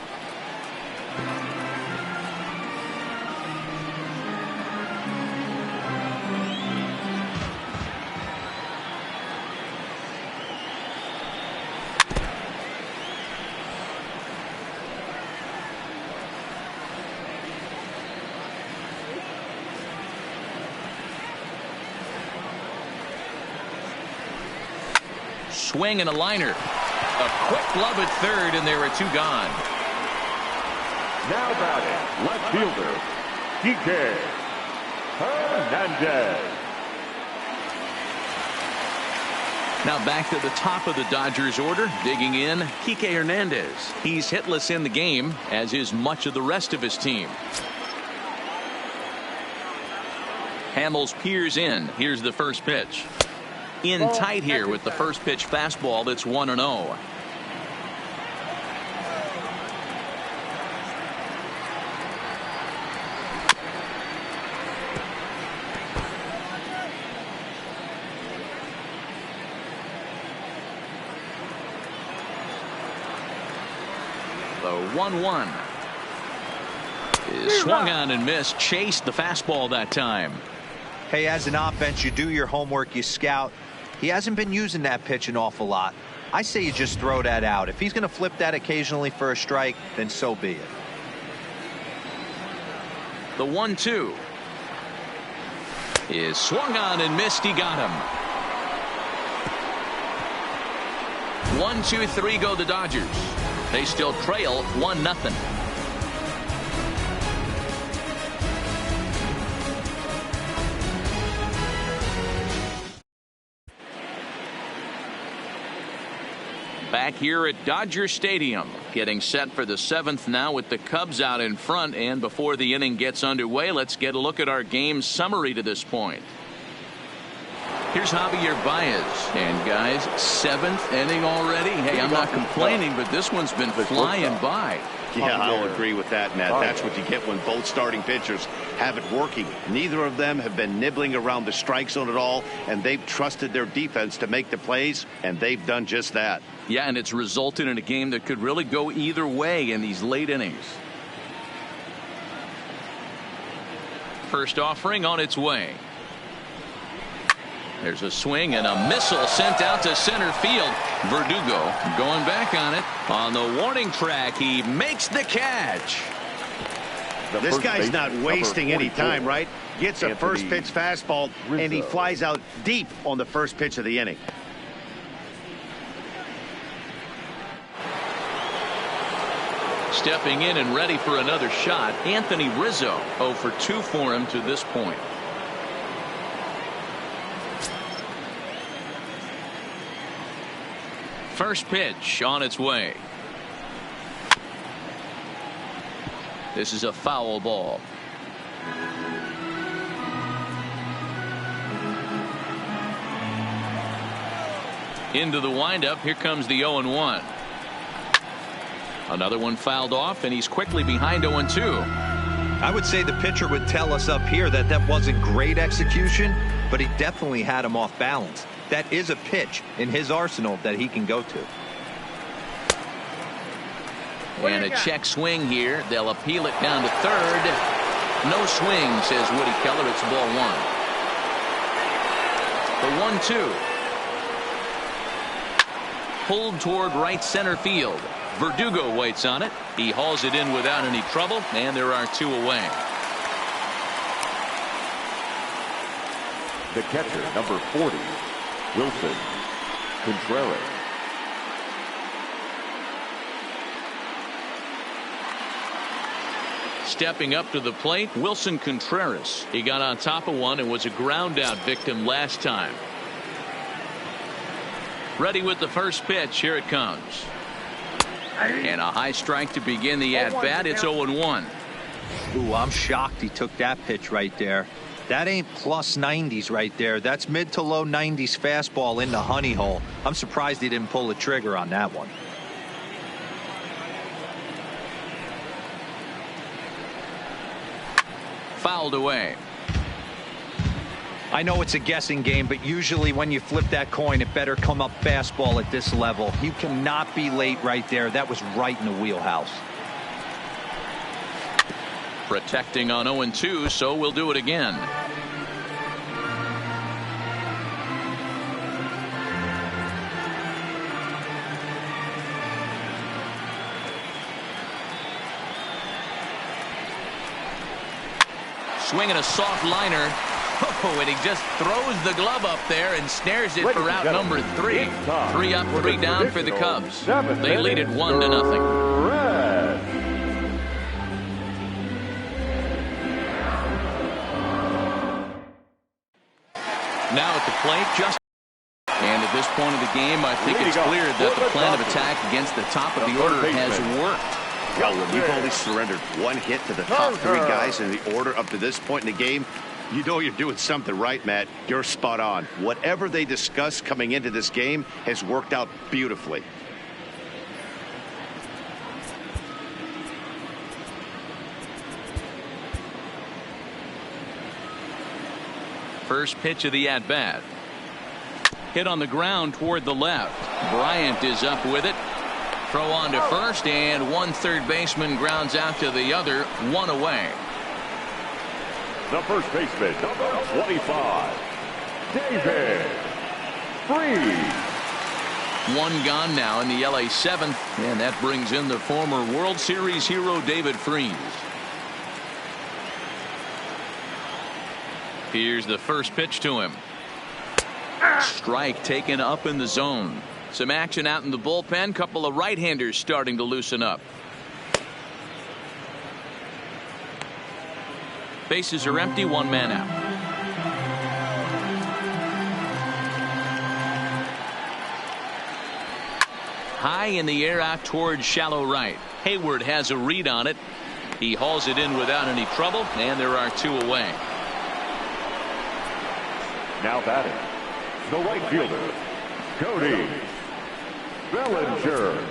Swing and a liner. A quick glove at third, and there are 2 gone. Now batting, left fielder, Kike Hernandez. Now back to the top of the Dodgers order. Digging in, Kike Hernandez. He's hitless in the game, as is much of the rest of his team. Hamels peers in. Here's the first pitch. In tight here with the first pitch fastball that's 1-0. The 1-1 is swung on and missed. Chased the fastball that time. Hey, as an offense, you do your homework, you scout. He hasn't been using that pitch an awful lot. I say you just throw that out. If he's going to flip that occasionally for a strike, then so be it. The 1-2 is swung on and missed. He got him. 1-2-3 go the Dodgers. They still trail 1-0. Back here at Dodger Stadium, getting set for the 7th now with the Cubs out in front. And before the inning gets underway, let's get a look at our game summary to this point. Here's Javier Baez. And guys, 7th inning already. Hey, I'm not complaining, but this one's been flying by. Yeah, I'll agree with that, Ned. That's what you get when both starting pitchers have it working. Neither of them have been nibbling around the strike zone at all, and they've trusted their defense to make the plays, and they've done just that. Yeah, and it's resulted in a game that could really go either way in these late innings. First offering on its way. There's a swing and a missile sent out to center field. Verdugo going back on it. On the warning track, he makes the catch. This guy's not wasting any time, right? Gets a first pitch fastball, and he flies out deep on the first pitch of the inning. Stepping in and ready for another shot, Anthony Rizzo. 0 for 2 for him to this point. First pitch on its way. This is a foul ball. Into the windup. Here comes the 0-1. Another one fouled off, and he's quickly behind 0-2. I would say the pitcher would tell us up here that that wasn't great execution, but he definitely had him off balance. That is a pitch in his arsenal that he can go to. And a check swing here. They'll appeal it down to third. No swing, says Woody Keller. It's ball one. The 1-2. Pulled toward right center field. Verdugo waits on it. He hauls it in without any trouble, and there are two away. The catcher, number 40, Wilson Contreras. Stepping up to the plate, Wilson Contreras. He got on top of one and was a ground out victim last time. Ready with the first pitch. Here it comes. And a high strike to begin the at-bat. It's 0-1. Ooh, I'm shocked he took that pitch right there. That ain't plus 90s right there. That's mid to low 90s fastball in the honey hole. I'm surprised he didn't pull the trigger on that one. Fouled away. I know it's a guessing game, but usually when you flip that coin, it better come up fastball at this level. You cannot be late right there. That was right in the wheelhouse. Protecting on 0-2, so we'll do it again. Swinging a soft liner. Oh, and he just throws the glove up there and snares it for out number 3. 3 up, 3 down for the Cubs. They lead it 1-0. Now at the plate, just. And at this point of the game, I think it's clear that the plan of attack against the top of the order has worked. Well, when you've only surrendered one hit to the top 3 guys in the order up to this point in the game, you know you're doing something right, Matt. You're spot on. Whatever they discussed coming into this game has worked out beautifully. First pitch of the at-bat. Hit on the ground toward the left. Bryant is up with it. Throw on to first, and one third baseman grounds out to the other. 1 away. The first baseman, number 25, David Freese. 1 gone now in the LA 7th, and that brings in the former World Series hero David Freese. Here's the first pitch to him. Strike taken up in the zone. Some action out in the bullpen. Couple of right-handers starting to loosen up. Bases are empty. 1 man out. High in the air out towards shallow right. Hayward has a read on it. He hauls it in without any trouble, and there are 2 away. Now batting, the right fielder, Cody Bellinger.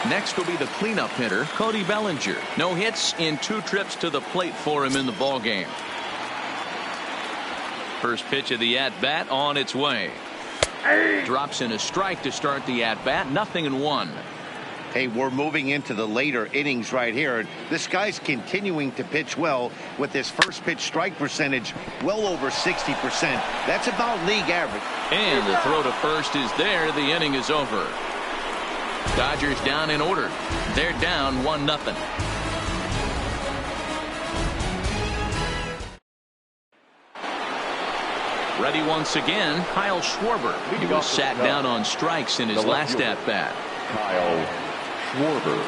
Next will be the cleanup hitter, Cody Bellinger. No hits in 2 trips to the plate for him in the ballgame. First pitch of the at-bat on its way. Drops in a strike to start the at-bat. 0-1. Hey, we're moving into the later innings right here. This guy's continuing to pitch well with his first pitch strike percentage well over 60%. That's about league average. And the throw to first is there. The inning is over. Dodgers down in order. They're down 1-0. Ready once again, Kyle Schwarber. He was sat down on strikes in his last at-bat. Kyle Schwarber.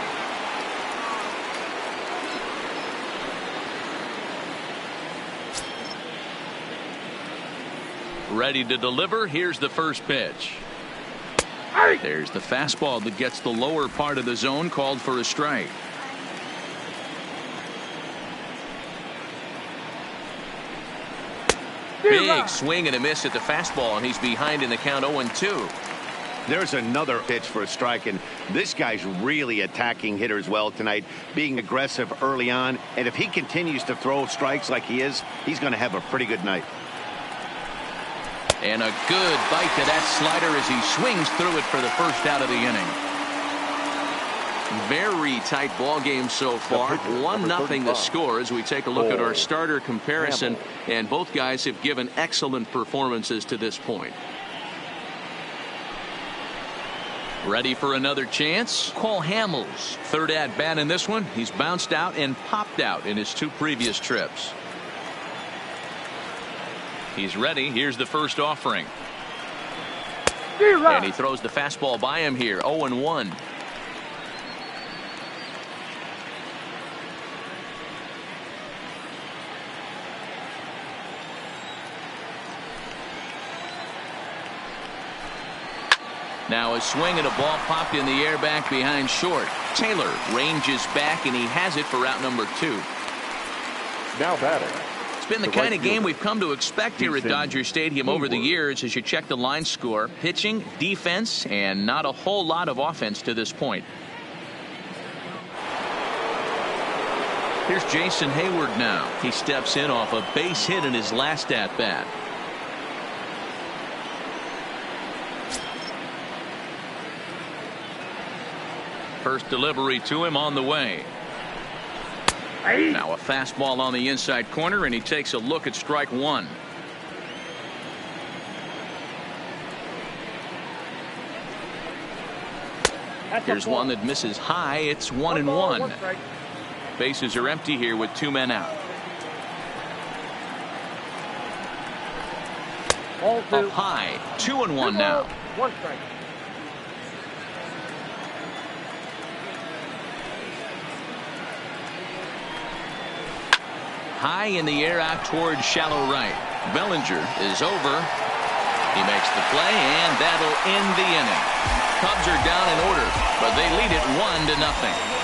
Ready to deliver. Here's the first pitch. There's the fastball that gets the lower part of the zone, called for a strike. Big swing and a miss at the fastball, and he's behind in the count 0-2. There's another pitch for a strike, and this guy's really attacking hitters well tonight, being aggressive early on. And if he continues to throw strikes like he is, he's going to have a pretty good night. And a good bite to that slider as he swings through it for the first out of the inning. Very tight ball game so far. 1-0 the score as we take a look at our starter comparison, and both guys have given excellent performances to this point. Ready for another chance? Cole Hamels, third at bat in this one. He's bounced out and popped out in his 2 previous trips. He's ready. Here's the first offering. And he throws the fastball by him here. 0-1. Now a swing and a ball popped in the air back behind short. Taylor ranges back and he has it for out number 2. Now batting. It's been the kind of game we've come to expect here at Dodger Stadium over the years as you check the line score. Pitching, defense, and not a whole lot of offense to this point. Here's Jason Hayward now. He steps in off a base hit in his last at bat. First delivery to him on the way. Now a fastball on the inside corner, and he takes a look at strike 1. Here's one that misses high. It's 1-1. Bases are empty here with 2 men out. Up high. 2-1 now. 1 strike. High in the air out towards shallow right. Bellinger is over. He makes the play, and that'll end the inning. Cubs are down in order, but they lead it 1-0.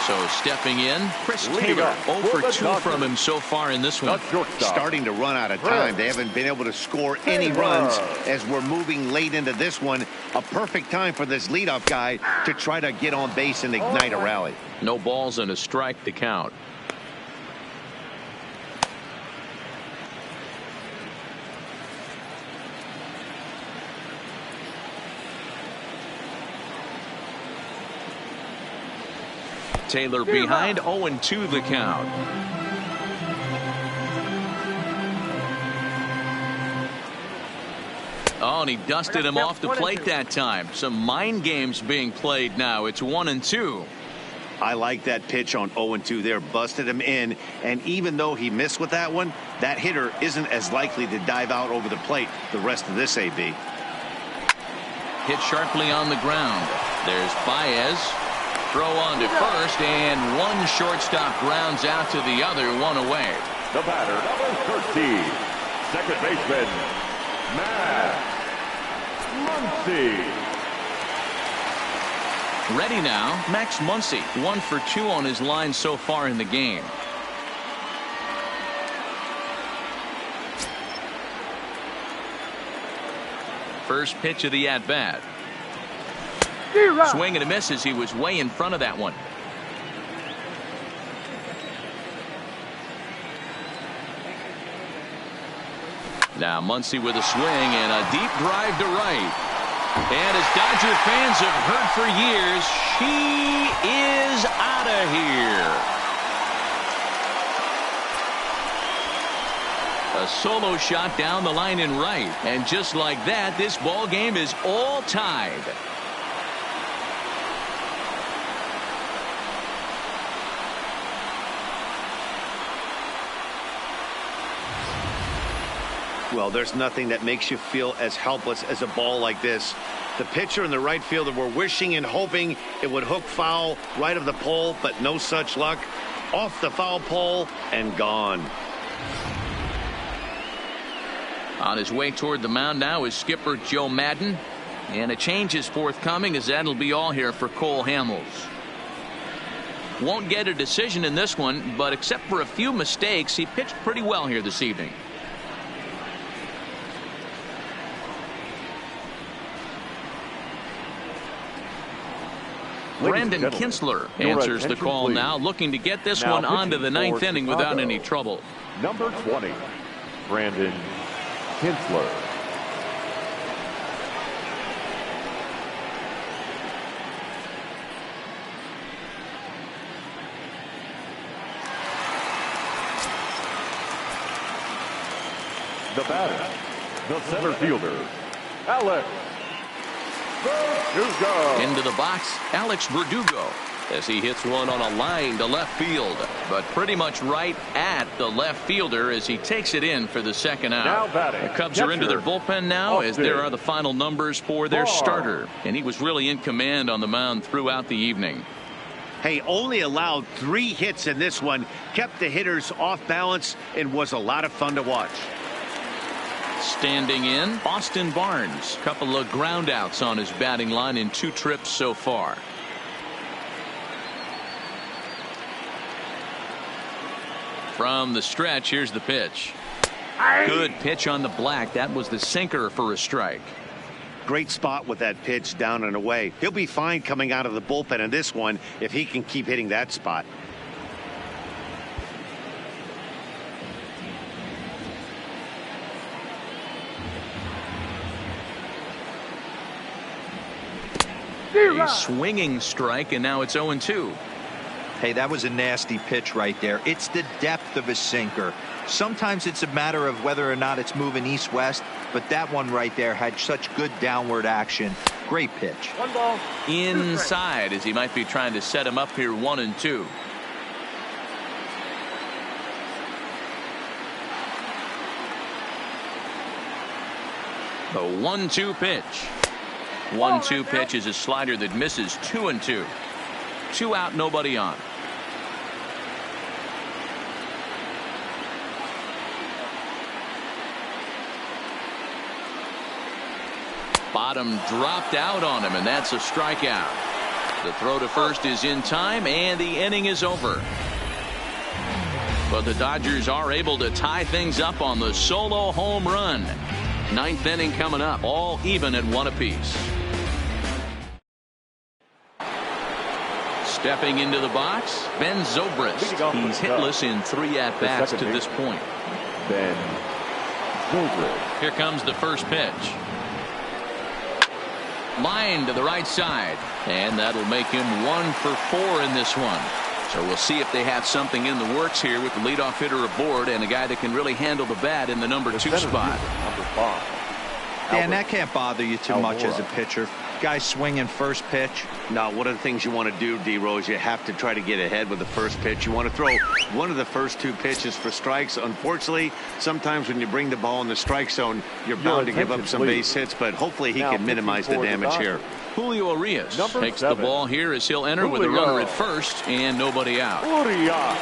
So stepping in, Chris Taylor. 0 for 2 from him so far in this one. Starting to run out of time. They haven't been able to score any runs as we're moving late into this one. A perfect time for this leadoff guy to try to get on base and ignite a rally. No balls and a strike to count. Taylor behind, 0-2 the count. Oh, and he dusted him off the plate that time. Some mind games being played now. It's 1-2. I like that pitch on 0-2 there. Busted him in, and even though he missed with that one, that hitter isn't as likely to dive out over the plate the rest of this AB. Hit sharply on the ground. There's Baez. Throw on to first, and one shortstop grounds out to the other, 1 away. The batter, number 13, second baseman, Max Muncy. Ready now, Max Muncy, 1 for 2 on his line so far in the game. First pitch of the at-bat. Swing and a miss as he was way in front of that one. Now Muncy with a swing and a deep drive to right. And as Dodger fans have heard for years, she is out of here. A solo shot down the line in right. And just like that, this ball game is all tied. Well, there's nothing that makes you feel as helpless as a ball like this. The pitcher and the right fielder were wishing and hoping it would hook foul right of the pole, but no such luck. Off the foul pole and gone. On his way toward the mound now is skipper Joe Madden. And a change is forthcoming as that'll be all here for Cole Hamels. Won't get a decision in this one, but except for a few mistakes, he pitched pretty well here this evening. Brandon Kinsler answers the call now, looking to get this one onto the ninth inning without any trouble. Number 20, Brandon Kinsler. The batter, the center fielder, Alex Verdugo. Into the box, Alex Verdugo, as he hits one on a line to left field, but pretty much right at the left fielder as he takes it in for the second out. The Cubs are into their bullpen now, as there are the final numbers for their starter, and he was really in command on the mound throughout the evening. Hey, only allowed 3 hits in this one, kept the hitters off balance, and was a lot of fun to watch. Standing in, Austin Barnes. Couple of ground outs on his batting line in 2 trips so far. From the stretch, here's the pitch. Good pitch on the black. That was the sinker for a strike. Great spot with that pitch down and away. He'll be fine coming out of the bullpen in this one if he can keep hitting that spot. A swinging strike, and now it's 0-2. Hey, that was a nasty pitch right there. It's the depth of a sinker. Sometimes it's a matter of whether or not it's moving east-west, but that one right there had such good downward action. Great pitch. 1 ball. Inside, as he might be trying to set him up here 1-2. The 1-2 pitch. 1-2 pitch is a slider that misses 2-2. 2 out, nobody on. Bottom dropped out on him, and that's a strikeout. The throw to first is in time, and the inning is over. But the Dodgers are able to tie things up on the solo home run. 9th inning coming up, all even at 1 apiece. Stepping into the box, Ben Zobrist. He's hitless in 3 at-bats to this point. Ben Zobrist. Here comes the first pitch. Line to the right side, and that'll make him 1 for 4 in this one. So we'll see if they have something in the works here with the leadoff hitter aboard and a guy that can really handle the bat in the number 2 spot. Dan, that can't bother you too much as a pitcher. Guy swinging first pitch. Now, one of the things you want to do, D-Rose, you have to try to get ahead with the first pitch. You want to throw one of the first 2 pitches for strikes. Unfortunately, sometimes when you bring the ball in the strike zone, you're bound to give up some base hits, but hopefully he can minimize the damage here. Julio Urias takes 7. the ball here as he'll enter with a runner at first and nobody out. Urias.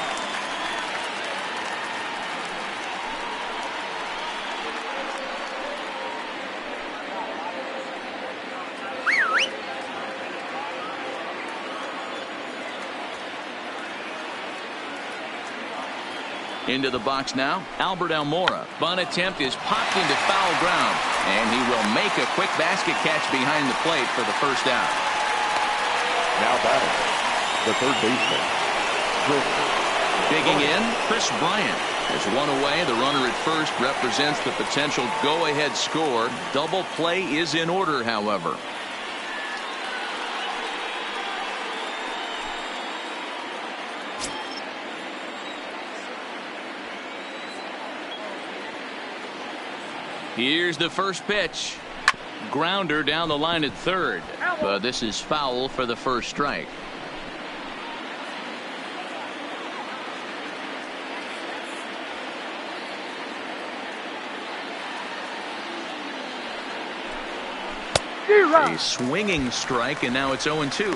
Into the box now, Albert Almora. Bunt attempt is popped into foul ground, and he will make a quick basket catch behind the plate for the first out. Now batting, the third baseman, Digging in, Chris Bryant. There's 1 away. The runner at first represents the potential go-ahead score. Double play is in order, however. Here's the first pitch. Grounder down the line at third, but this is foul for the first strike. A swinging strike, and now it's 0-2.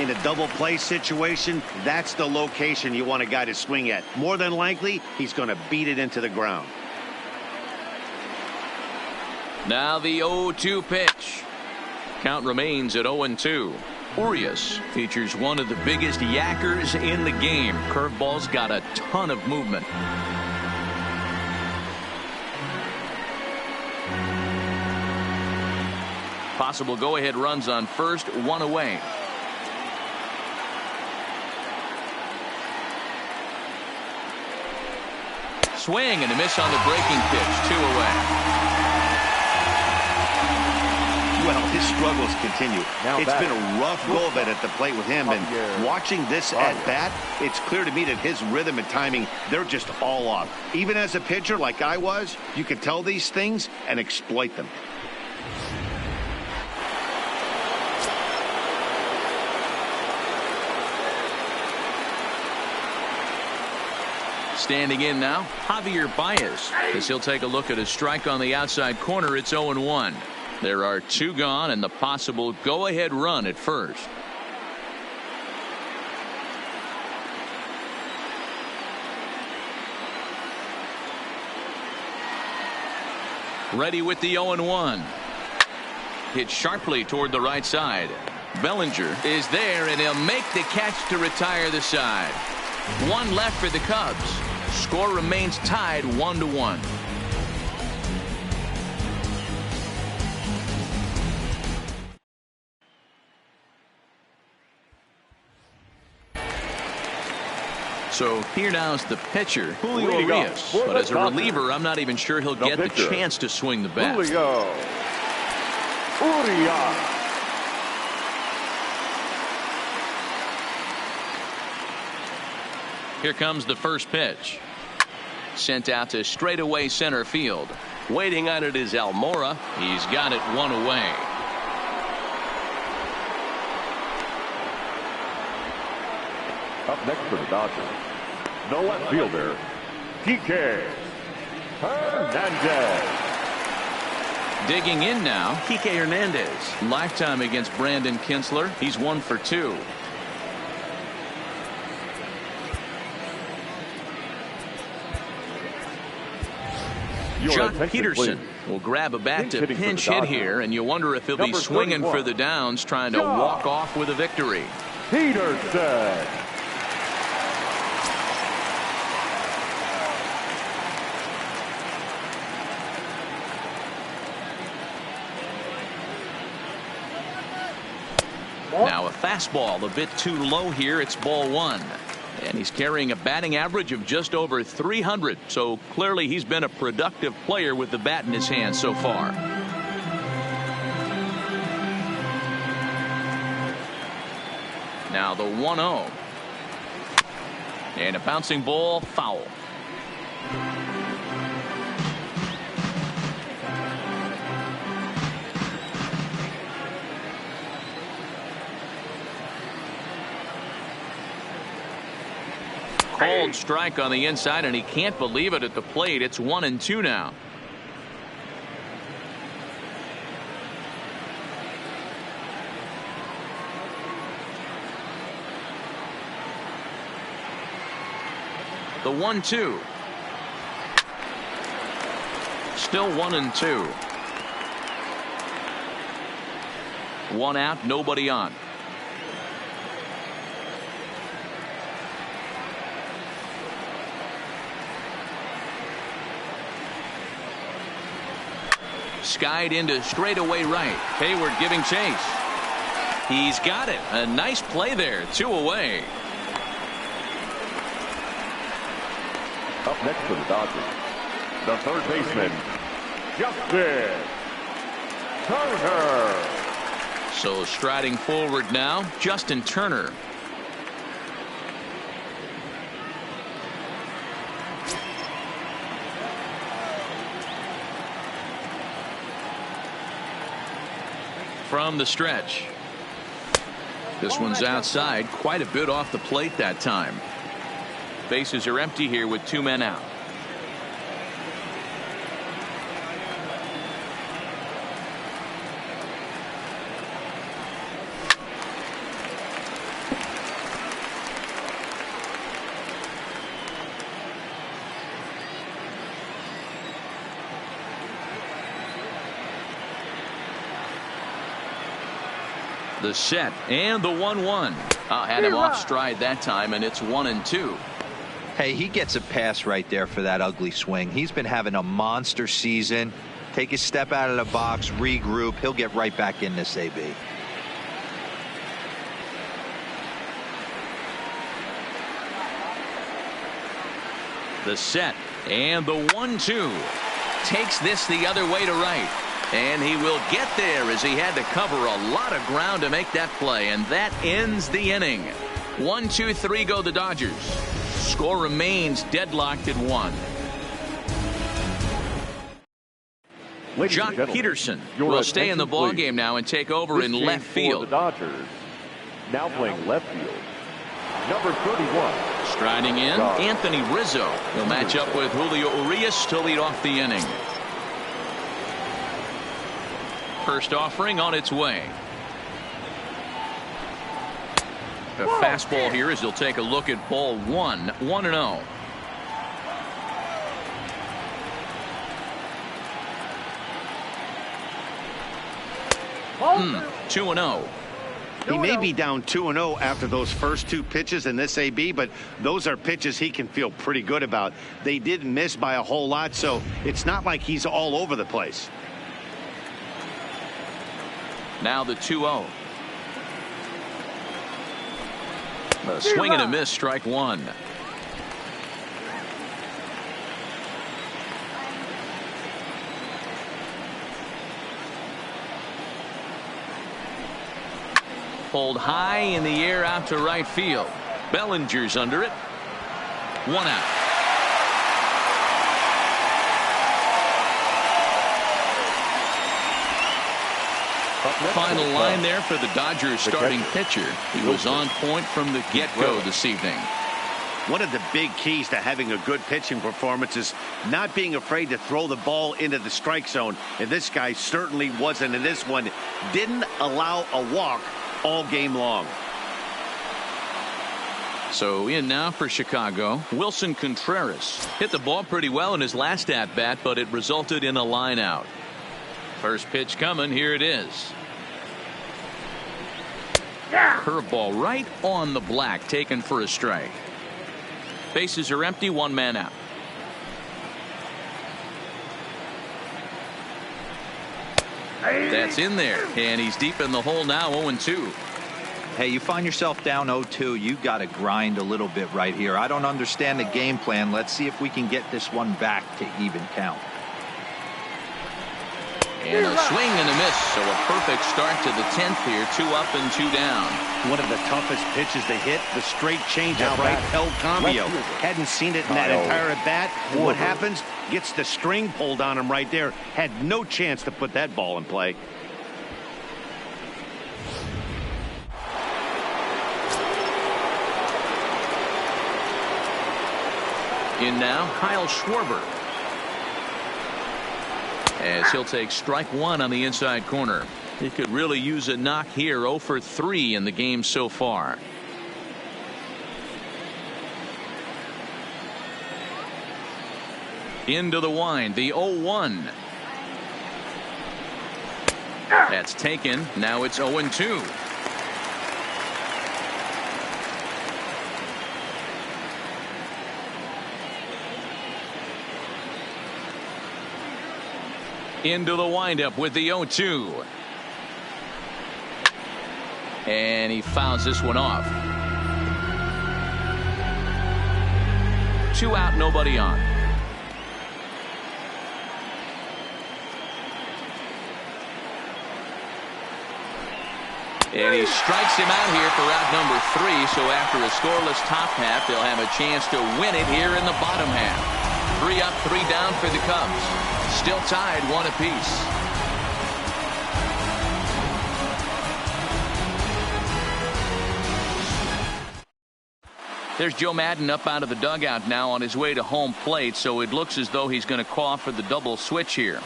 In a double play situation, that's the location you want a guy to swing at. More than likely, he's going to beat it into the ground. Now the 0-2 pitch. Count remains at 0-2. Urias features one of the biggest yackers in the game. Curveball's got a ton of movement. Possible go-ahead runs on first, one away. Swing and a miss on the breaking pitch, 2 away. Well, his struggles continue. It's been a rough go of it at the plate with him, and watching this at bat, it's clear to me that his rhythm and timing, they're just all off. Even as a pitcher like I was, you could tell these things and exploit them. Standing in now, Javier Baez, as he'll take a look at a strike on the outside corner. It's 0-1. There are 2 gone and the possible go-ahead run at first. Ready with the 0-1. Hit sharply toward the right side. Bellinger is there, and he'll make the catch to retire the side. 1 left for the Cubs. Score remains tied 1-1. So here now is the pitcher, Julio Urias. But as a reliever, I'm not even sure he'll get the chance to swing the bat. Julio Urias. Here comes the first pitch. Sent out to straightaway center field. Waiting on it is Almora. He's got it 1 away. Up next for the Dodgers, the left fielder, Kike Hernandez. Digging in now, Kike Hernandez. Lifetime against Brandon Kinsler. He's 1 for 2. Jock Peterson will grab a bat to pinch hit here, and you wonder if he'll be swinging for the downs, trying to walk off with a victory. Peterson. Now a fastball a bit too low here. It's ball 1. And he's carrying a batting average of just over 300. So clearly he's been a productive player with the bat in his hand so far. Now the 1-0. And a bouncing ball, foul. Called strike on the inside, and he can't believe it at the plate. It's 1-2 now. The 1-2. Still 1-2. 1 out, nobody on. Skied into straightaway right. Hayward giving chase. He's got it. A nice play there. 2 away. Up next for the Dodgers, the third baseman, Justin Turner. So striding forward now, Justin Turner. From the stretch. This one's outside, quite a bit off the plate that time. Bases are empty here with 2 men out. The set and the 1-1. Had him off stride that time, and it's 1-2. Hey, he gets a pass right there for that ugly swing. He's been having a monster season. Take a step out of the box, regroup. He'll get right back in this AB. The set and the 1-2. Takes this the other way to right. And he will get there as he had to cover a lot of ground to make that play. And that ends the inning. 1-2-3 go the Dodgers. Score remains deadlocked at 1. Jock Peterson will stay in the ball game now and take over in left field. The Dodgers now playing left field. Number 31. Striding in, Anthony Rizzo. He'll match up with Julio Urias to lead off the inning. First offering on its way. A fastball here as he'll take a look at ball 1. 1-0. Hmm. 2-0. He may be down 2-0 after those first 2 pitches in this AB, but those are pitches he can feel pretty good about. They didn't miss by a whole lot, so it's not like he's all over the place. Now the 2-0. A swing and a miss, strike 1. Pulled high in the air out to right field. Bellinger's under it. 1 out. Final line there for the Dodgers starting pitcher. He was on point from the get-go this evening. One of the big keys to having a good pitching performance is not being afraid to throw the ball into the strike zone. And this guy certainly wasn't in this one. Didn't allow a walk all game long. So in now for Chicago, Wilson Contreras hit the ball pretty well in his last at bat, but it resulted in a line out. First pitch coming. Here it is. Curveball right on the black, taken for a strike. Bases are empty, 1 man out. That's in there, and he's deep in the hole now. 0-2. Hey, you find yourself down 0-2. You got to grind a little bit right here. I don't understand the game plan. Let's see if we can get this one back to even count. And a swing and a miss. So a perfect start to the 10th here. 2 up and 2 down. One of the toughest pitches to hit, the straight changeup right, El Cambio. Hadn't seen it in that entire at bat. What happens? Gets the string pulled on him right there. Had no chance to put that ball in play. In now, Kyle Schwarber. As he'll take strike 1 on the inside corner. He could really use a knock here. 0 for 3 in the game so far. Into the wind, the 0-1. That's taken. Now it's 0-2. Into the windup with the 0-2. And he fouls this one off. 2 out, nobody on. And he strikes him out here for out number 3. So after a scoreless top half, they'll have a chance to win it here in the bottom half. 3 up, 3 down for the Cubs. Still tied 1 apiece. There's Joe Madden up out of the dugout now on his way to home plate, so it looks as though he's going to call for the double switch here.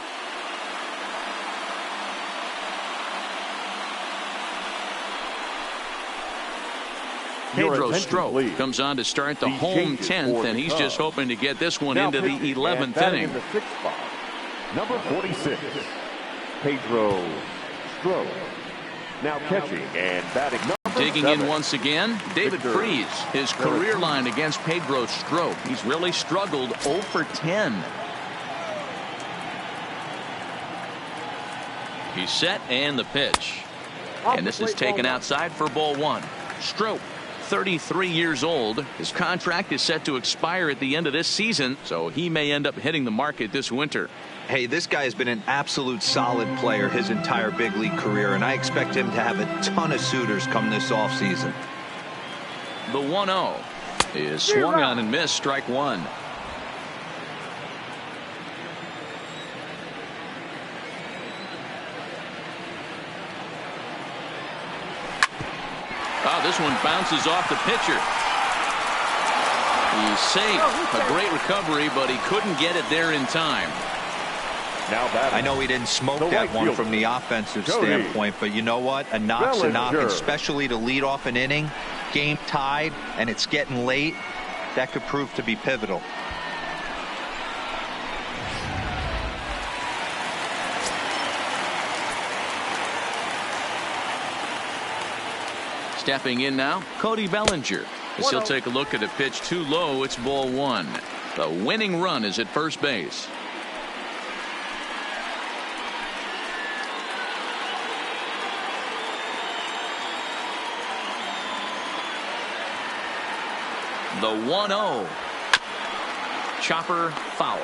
Pedro Strop comes on to start the home 10th, and he's just hoping to get this one into the 11th inning. In the 6th spot, number 46, Pedro Strop. Now catching and batting number Digging 7. in once again, David Victor. Freese. His career line against Pedro Strop. He's really struggled 0 for 10. He's set and the pitch. And this is taken outside for ball 1. Strop, 33 years old. His contract is set to expire at the end of this season, so he may end up hitting the market this winter. Hey, this guy has been an absolute solid player his entire big league career, and I expect him to have a ton of suitors come this offseason. The 1-0 is swung on and missed, strike 1. Oh, this one bounces off the pitcher. He's safe. A great recovery, but he couldn't get it there in time. Now batting. I know he didn't smoke The that right one fielder, from the offensive Cody standpoint, but you know what? A knock's a knock, Bellinger. especially to lead off an inning, game tied, and it's getting late. That could prove to be pivotal. Stepping in now, Cody Bellinger. As he'll take a look at a pitch too low, it's ball 1. The winning run is at first base. The 1-0. Chopper foul.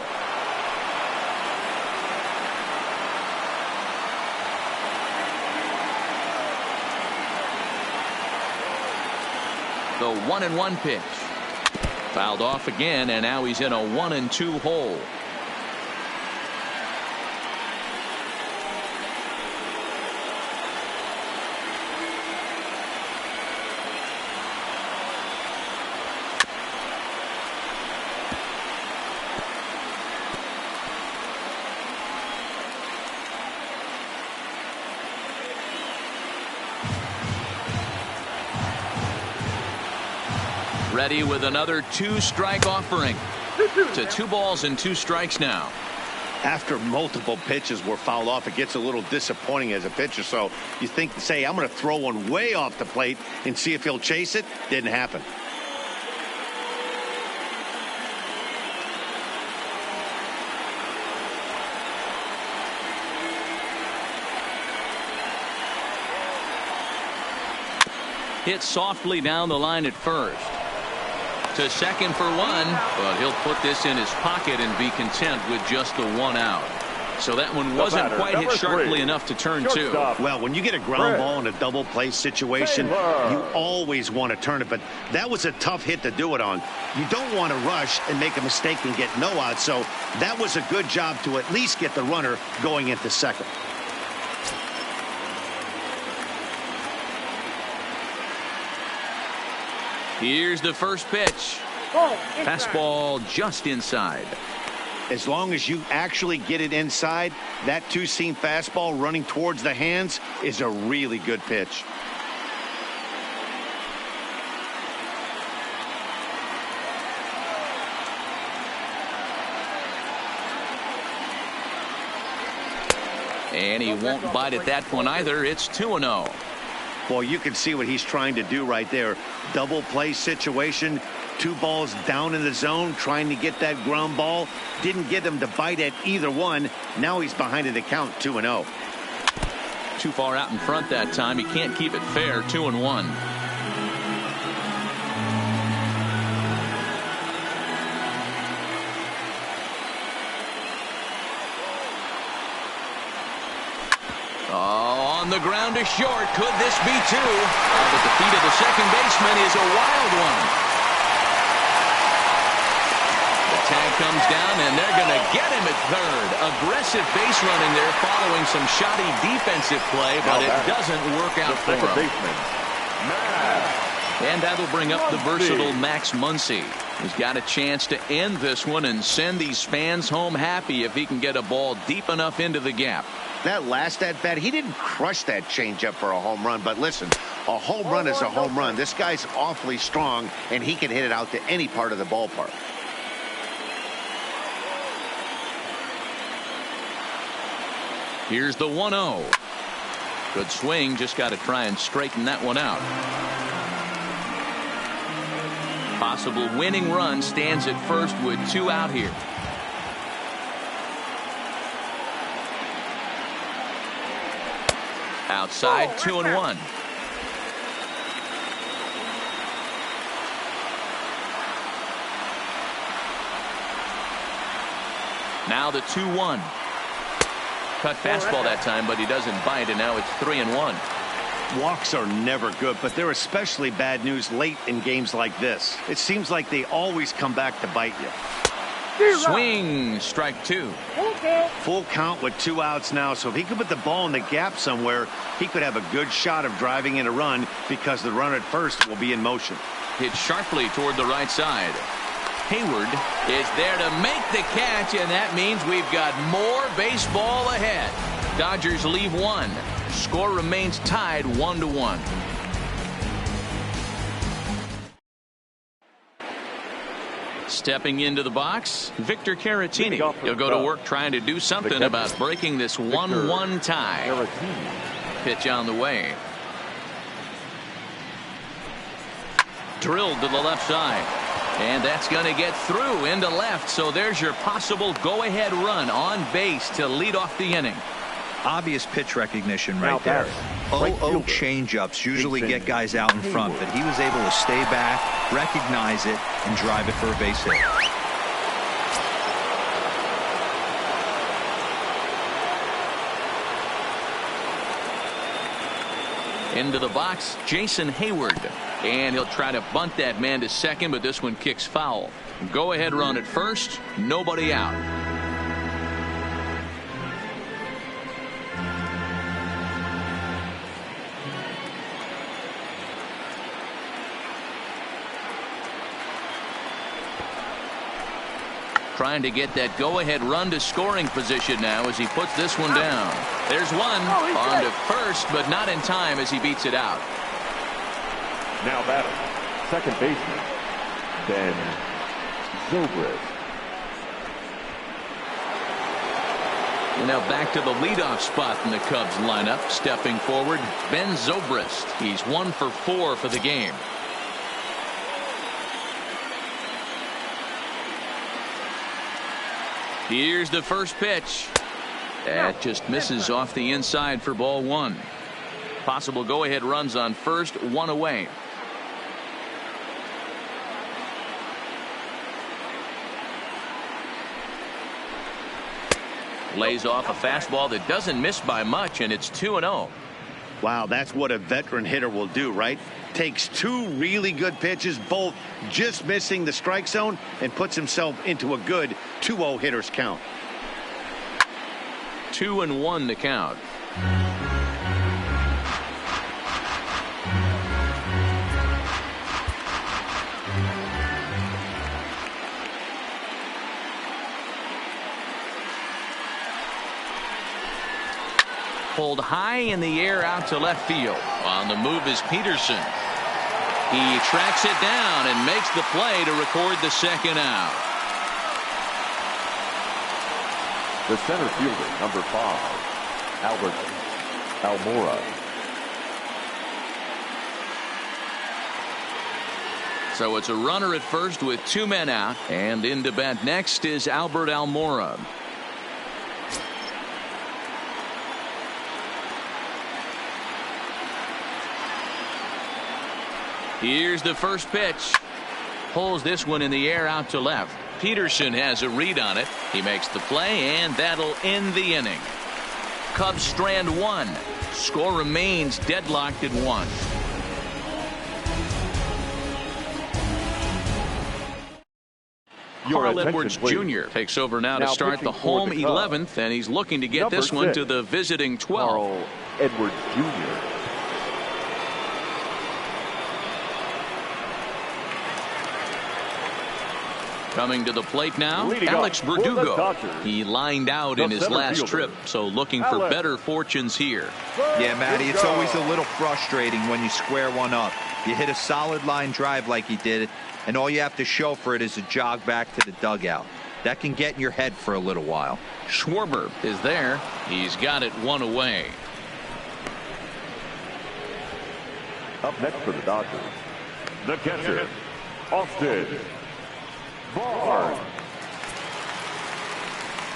The 1-1 pitch. Fouled off again, and now he's in a 1-2 hole. Ready with another 2-strike offering. To 2 balls and 2 strikes now. After multiple pitches were fouled off, it gets a little disappointing as a pitcher. So you think, say, I'm going to throw one way off the plate and see if he'll chase it. Didn't happen. Hit softly down the line at first. To second for 1, but he'll put this in his pocket and be content with just the 1 out. So that one wasn't quite hit sharply enough to turn 2. Well, when you get a ground ball in a double play situation, you always want to turn it, but that was a tough hit to do it on. You don't want to rush and make a mistake and get no out, so that was a good job to at least get the runner going into second. Here's the first pitch. Fastball just inside. As long as you actually get it inside, that 2-seam fastball running towards the hands is a really good pitch. And he won't bite at that one either. It's 2-0. Well, you can see what he's trying to do right there. Double play situation. 2 balls down in the zone, trying to get that ground ball. Didn't get him to bite at either one. Now he's behind in the count, 2-0. Too far out in front that time. He can't keep it fair. 2-1. On the ground to short. Could this be 2? But the feet of the second baseman is a wild one. The tag comes down, and they're going to get him at third. Aggressive base running there following some shoddy defensive play, but it doesn't work out for him. And that'll bring up the versatile Max Muncy. He's got a chance to end this one and send these fans home happy if he can get a ball deep enough into the gap. That last at-bat, he didn't crush that changeup for a home run, but listen, a home run is a home run. This guy's awfully strong, and he can hit it out to any part of the ballpark. Here's the 1-0. Good swing, just got to try and straighten that one out. Possible winning run stands at first with 2 out here. Outside, 2-1. Now the 2-1. Cut fastball that time, but he doesn't bite, and now it's 3-1. Walks are never good, but they're especially bad news late in games like this. It seems like they always come back to bite you. Swing, strike 2. Full count with 2 outs now, so if he could put the ball in the gap somewhere, he could have a good shot of driving in a run because the runner at first will be in motion. Hit sharply toward the right side. Hayward is there to make the catch, and that means we've got more baseball ahead. Dodgers leave 1. Score remains tied 1-1. Stepping into the box, Victor Caratini. He'll go to work trying to do something about breaking this 1-1 tie. Pitch on the way. Drilled to the left side. And that's going to get through into left. So there's your possible go-ahead run on base to lead off the inning. Obvious pitch recognition right there. 0-0 changeups usually get guys out in front, but he was able to stay back, recognize it, and drive it for a base hit. Into the box, Jason Hayward. And he'll try to bunt that man to second, but this one kicks foul. Go-ahead run at first, nobody out. Trying to get that go-ahead run to scoring position now as he puts this one down. There's one on to first, but not in time as he beats it out. Now batter, second baseman, Ben Zobrist. And now back to the leadoff spot in the Cubs lineup. Stepping forward, Ben Zobrist. He's 1 for 4 for the game. Here's the first pitch. That just misses off the inside for ball 1. Possible go-ahead runs on first, 1 away. Lays off a fastball that doesn't miss by much, and it's 2-0. Wow, that's what a veteran hitter will do, right? Takes 2 really good pitches, both just missing the strike zone, and puts himself into a good 2-0 hitter's count. 2-1 the count. Pulled high in the air out to left field. On the move is Peterson. He tracks it down and makes the play to record the second out. The center fielder, number 5, Albert Almora. So it's a runner at first with 2 men out, and in to bat next is Albert Almora. Here's the first pitch. Pulls this one in the air out to left. Peterson has a read on it. He makes the play, and that'll end the inning. Cubs strand 1. Score remains deadlocked at 1. Carl Edwards Jr. takes over now to start the home 11th, and he's looking to get this one to the visiting 12th. Carl Edwards Jr. Coming to the plate now, Alex Verdugo. He lined out in his last trip, so looking for better fortunes here. Yeah, Matty, it's always a little frustrating when you square one up. You hit a solid line drive like he did, and all you have to show for it is a jog back to the dugout. That can get in your head for a little while. Schwarber is there. He's got it 1 away. Up next for the Dodgers, the catcher, Austin Barnes.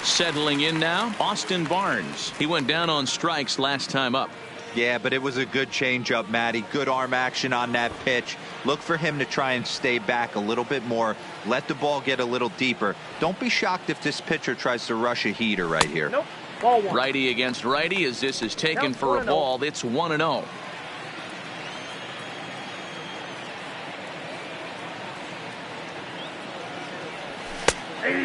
Settling in now, Austin Barnes. He went down on strikes last time up. Yeah, but it was a good changeup, Matty. Good arm action on that pitch. Look for him to try and stay back a little bit more. Let the ball get a little deeper. Don't be shocked if this pitcher tries to rush a heater right here. Nope. Ball one. Righty against righty as this is taken for a ball. It's 1-0.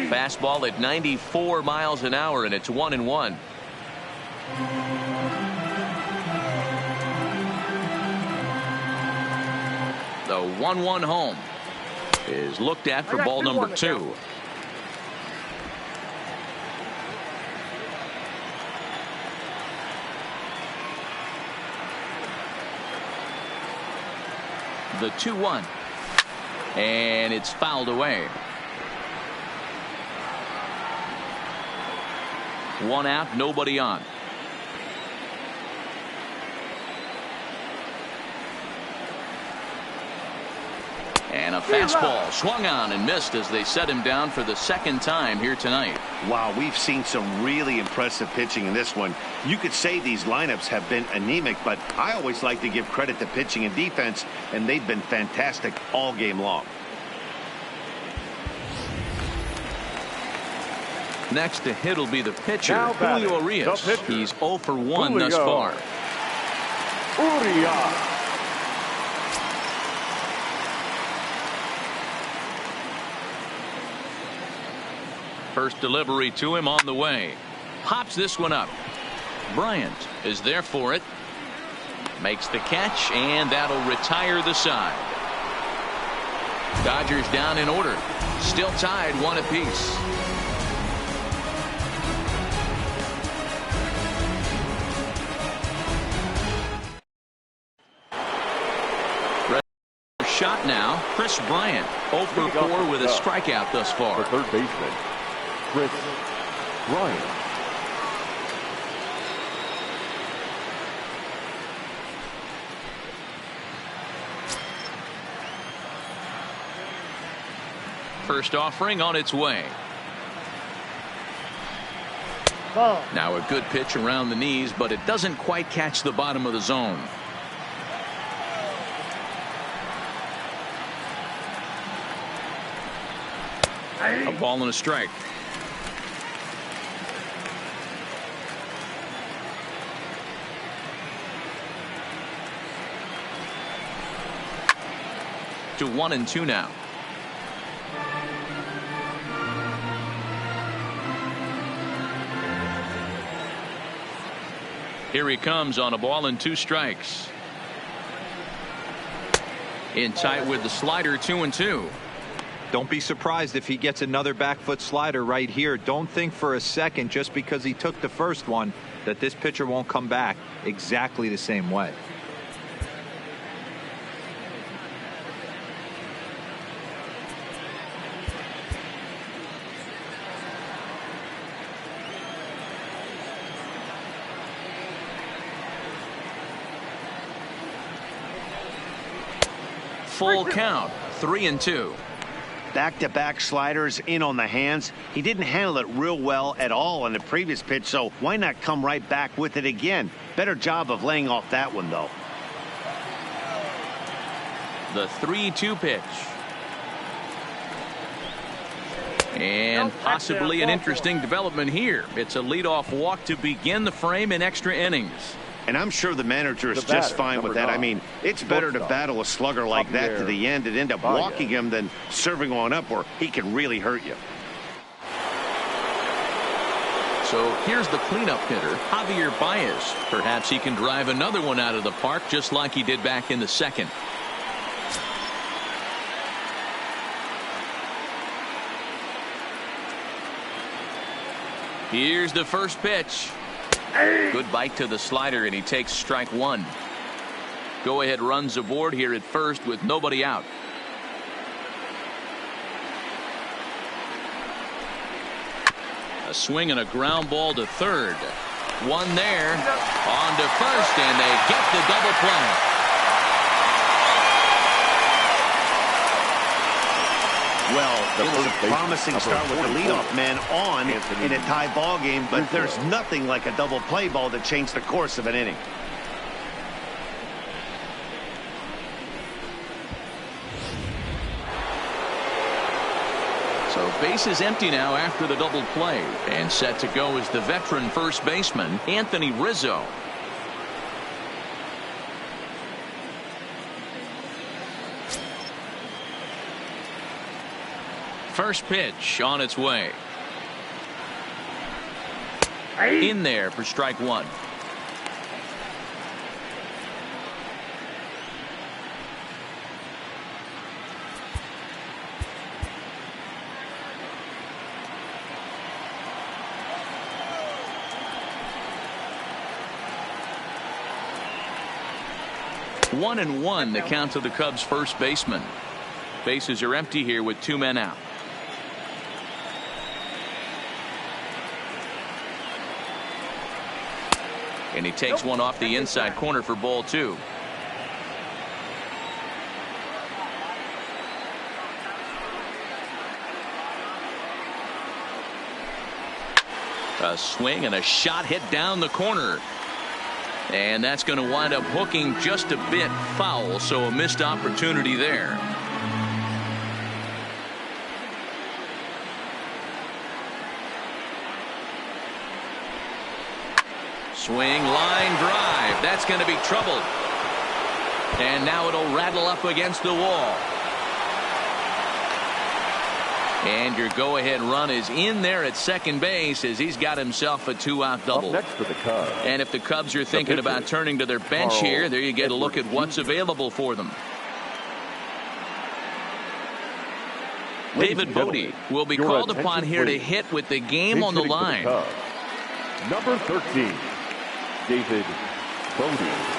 Fastball at 94 miles an hour, and it's 1-1. The 1-1 home is looked at for ball number 2. The 2-1, and it's fouled away. 1 out, nobody on. And a fastball swung on and missed as they set him down for the second time here tonight. Wow, we've seen some really impressive pitching in this one. You could say these lineups have been anemic, but I always like to give credit to pitching and defense, and they've been fantastic all game long. Next to hit will be the pitcher, Julio Urias. He's 0 for 1 thus far. Urias. First delivery to him on the way. Pops this one up. Bryant is there for it. Makes the catch, and that'll retire the side. Dodgers down in order. Still tied 1 apiece. Shot now, Chris Bryant, 0 for 4 with a strikeout thus far. The third baseman, Chris Bryant. First offering on its way. Now a good pitch around the knees, but it doesn't quite catch the bottom of the zone. A ball and a strike. To 1-2 now. Here he comes on a ball and 2 strikes. In tight with the slider, 2-2. Don't be surprised if he gets another back foot slider right here. Don't think for a second, just because he took the first one, that this pitcher won't come back exactly the same way. Full count, 3-2. Back-to-back sliders in on the hands. He didn't handle it real well at all on the previous pitch, so why not come right back with it again? Better job of laying off that one, though. The 3-2 pitch. And possibly an interesting development here. It's a leadoff walk to begin the frame in extra innings. And I'm sure the manager is just fine with that. I mean, it's better to battle a slugger like that to the end and end up walking him than serving one up where he can really hurt you. So here's the cleanup hitter, Javier Baez. Perhaps he can drive another one out of the park just like he did back in the second. Here's the first pitch. Good bite to the slider, and he takes strike 1. Go ahead runs aboard here at first with nobody out. A swing and a ground ball to third. One there, on to first, and they get the double play. Well, it was a promising start with the leadoff man on in a tie ball game, but there's nothing like a double play ball that changed the course of an inning. So base is empty now after the double play, and set to go is the veteran first baseman Anthony Rizzo. First pitch on its way. In there for strike one. One and one, the count to the Cubs first baseman. Bases are empty here with 2 men out. And he takes one off the inside corner for ball 2. A swing and a shot hit down the corner. And that's going to wind up hooking just a bit foul, so a missed opportunity there. Swing, line drive. That's going to be trouble. And now it'll rattle up against the wall. And your go-ahead run is in there at second base as he's got himself a 2-out double. Up next for the Cubs. And if the Cubs are thinking about turning to their bench here, there you get a look at what's available for them. David Bodie will be called upon here to hit with the game on the line. Number 13, David Bodie.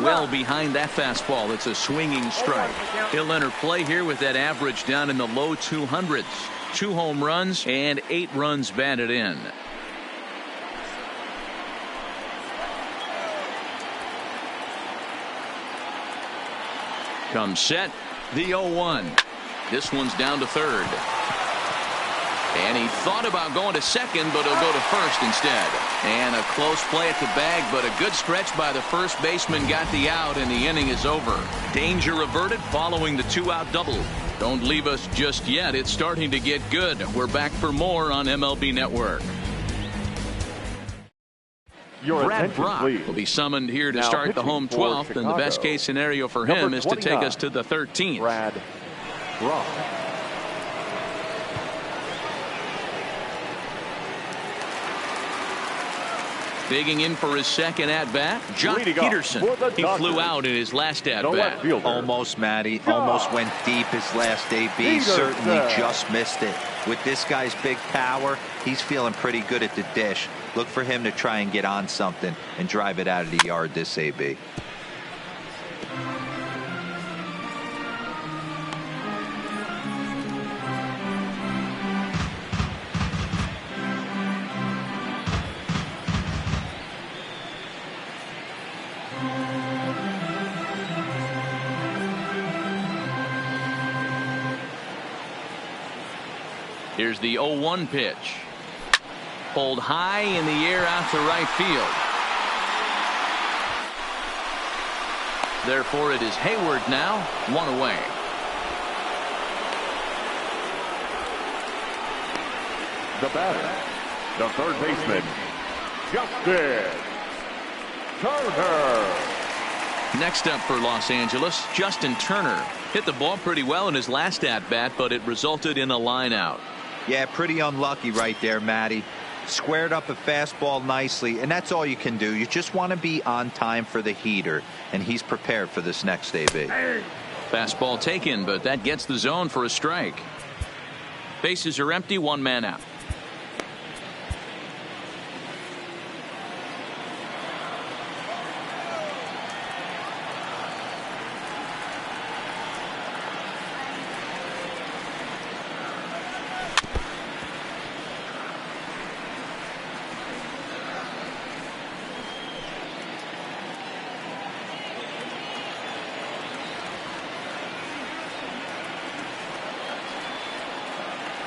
Well behind that fastball. It's a swinging strike. He'll enter play here with that average down in the low 200s. 2 home runs and 8 runs batted in. Comes set. The 0-1. This one's down to third. And he thought about going to second, but he'll go to first instead. And a close play at the bag, but a good stretch by the first baseman got the out, and the inning is over. Danger averted following the 2-out double. Don't leave us just yet. It's starting to get good. We're back for more on MLB Network. Brad Brock will be summoned here to start the home 12th, and the best case scenario for him is to take us to the 13th. Brad Brock. Digging in for his second at-bat, Jock Peterson. He flew out in his last at-bat. Almost, Matty. Almost went deep his last AB. Certainly just missed it. With this guy's big power, he's feeling pretty good at the dish. Look for him to try and get on something and drive it out of the yard this AB. Here's the 0-1 pitch. Pulled high in the air out to right field. Therefore, it is Hayward now, 1 away. The batter, the third baseman, Justin Turner. Next up for Los Angeles, Justin Turner. Hit the ball pretty well in his last at-bat, but it resulted in a line out. Yeah, pretty unlucky right there, Matty. Squared up a fastball nicely, and that's all you can do. You just want to be on time for the heater, and he's prepared for this next AB. Fastball taken, but that gets the zone for a strike. Bases are empty, 1 man out.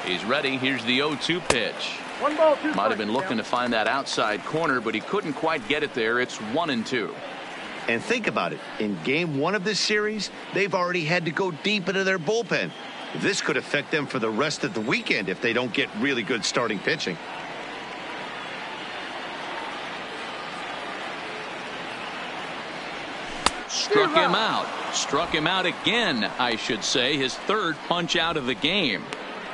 He's ready. Here's the 0-2 pitch. Might have been looking to find that outside corner, but he couldn't quite get it there. It's 1-2. And think about it. In game 1 of this series, they've already had to go deep into their bullpen. This could affect them for the rest of the weekend if they don't get really good starting pitching. Struck him out. Struck him out again, I should say. His third punch out of the game.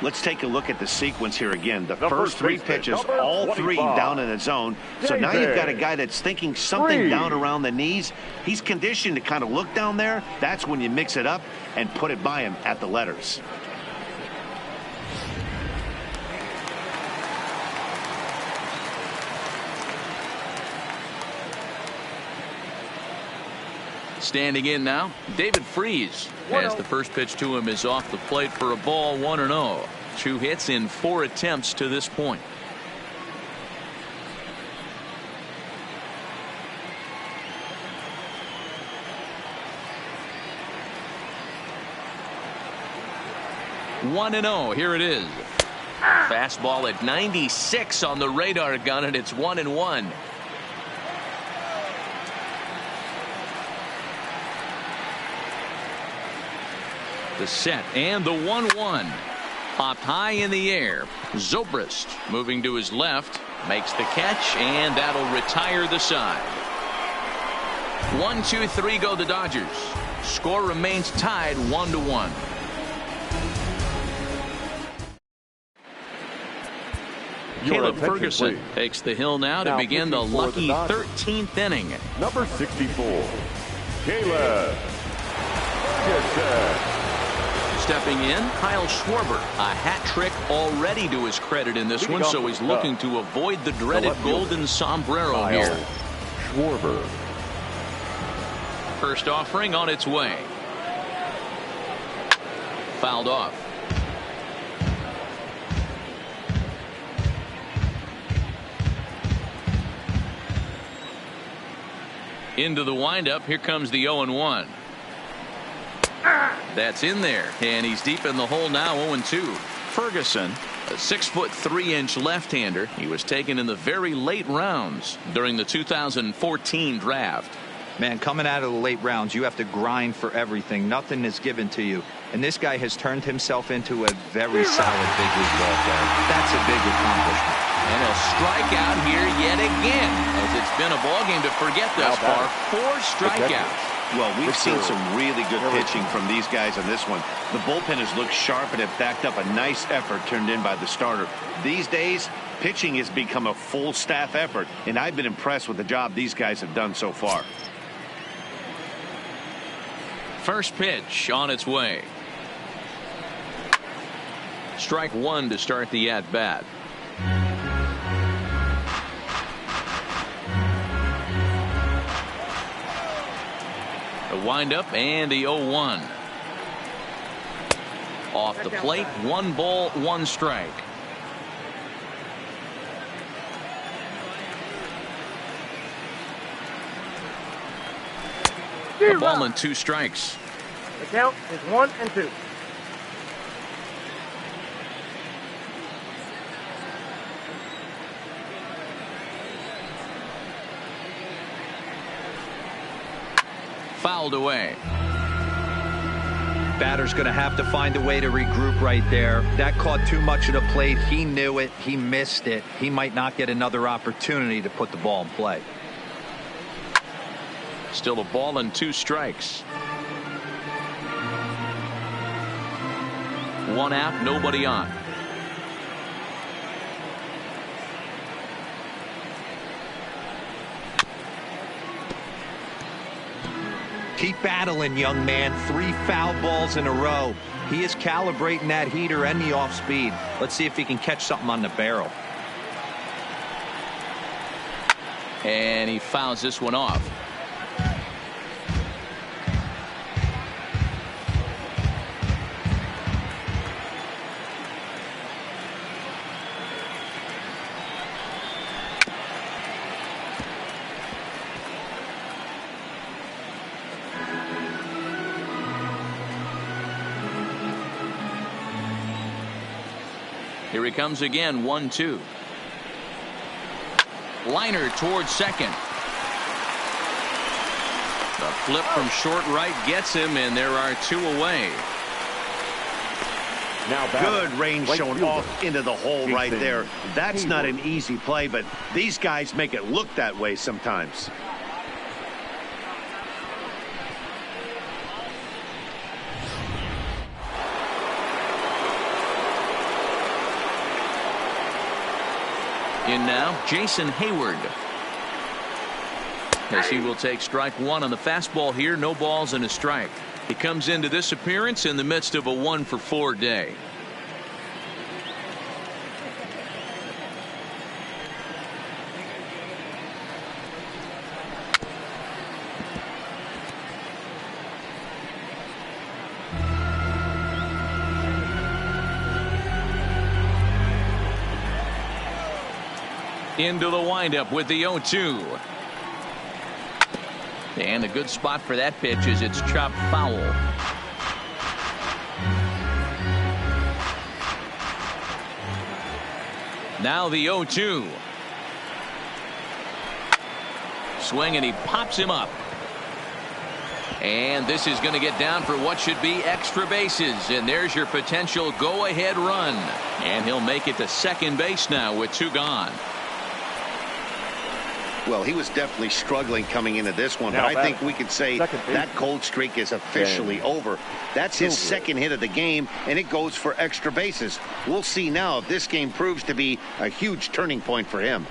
Let's take a look at the sequence here again. The first 3 pitches, all 3 down in the zone. So now you've got a guy that's thinking something down around the knees. He's conditioned to kind of look down there. That's when you mix it up and put it by him at the letters. Standing in now, David Freese, as the first pitch to him is off the plate for a ball, 1-0. 2 hits in 4 attempts to this point. One and 0. Here it is. Fastball at 96 on the radar gun, and it's 1-1. The set and the 1-1. Popped high in the air. Zobrist moving to his left, makes the catch, and that'll retire the side. 1-2-3 go the Dodgers. Score remains tied 1-1. Caleb Ferguson takes the hill now to begin the lucky 13th inning. Number 64, Caleb Ferguson. Stepping in, Kyle Schwarber. A hat trick already to his credit in this one, so he's looking to avoid the dreaded golden sombrero here. Schwarber. First offering on its way. Fouled off. Into the windup. Here comes the 0-1. That's in there, and he's deep in the hole now. 0-2. Ferguson, a 6'3" left-hander. He was taken in the very late rounds during the 2014 draft. Man, coming out of the late rounds, you have to grind for everything. Nothing is given to you. And this guy has turned himself into a very solid big league ball player. That's a big accomplishment. And a strikeout here yet again, as it's been a ball game to forget thus far. 4 strikeouts. Well, we've seen some really good pitching from these guys on this one. The bullpen has looked sharp and have backed up a nice effort turned in by the starter. These days, pitching has become a full staff effort, and I've been impressed with the job these guys have done so far. First pitch on its way. Strike 1 to start the at-bat. The windup and the 0-1. Off the plate, 1 ball, 1 strike. A ball and 2 strikes. The count is 1-2. Fouled away. Batter's going to have to find a way to regroup right there. That caught too much of the plate. He knew it. He missed it. He might not get another opportunity to put the ball in play. Still a ball and 2 strikes. 1 out, nobody on. Keep battling, young man. 3 foul balls in a row. He is calibrating that heater and the off speed. Let's see if he can catch something on the barrel. And he fouls this one off. Here he comes again, 1-2. Liner towards second. The flip from short right gets him, and there are 2 away. Now good range shown off into the hole right there. That's not an easy play, but these guys make it look that way sometimes. In now, Jason Hayward. As he will take strike 1 on the fastball here. No balls and a strike. He comes into this appearance in the midst of a 1-for-4 day. Into the windup with the 0-2. And a good spot for that pitch is it's chopped foul. Now the 0-2. Swing, and he pops him up. And this is going to get down for what should be extra bases. And there's your potential go-ahead run. And he'll make it to second base now with 2 gone. Well, he was definitely struggling coming into this one, but I think we could say that cold streak is officially over. That's his second hit of the game, and it goes for extra bases. We'll see now if this game proves to be a huge turning point for him.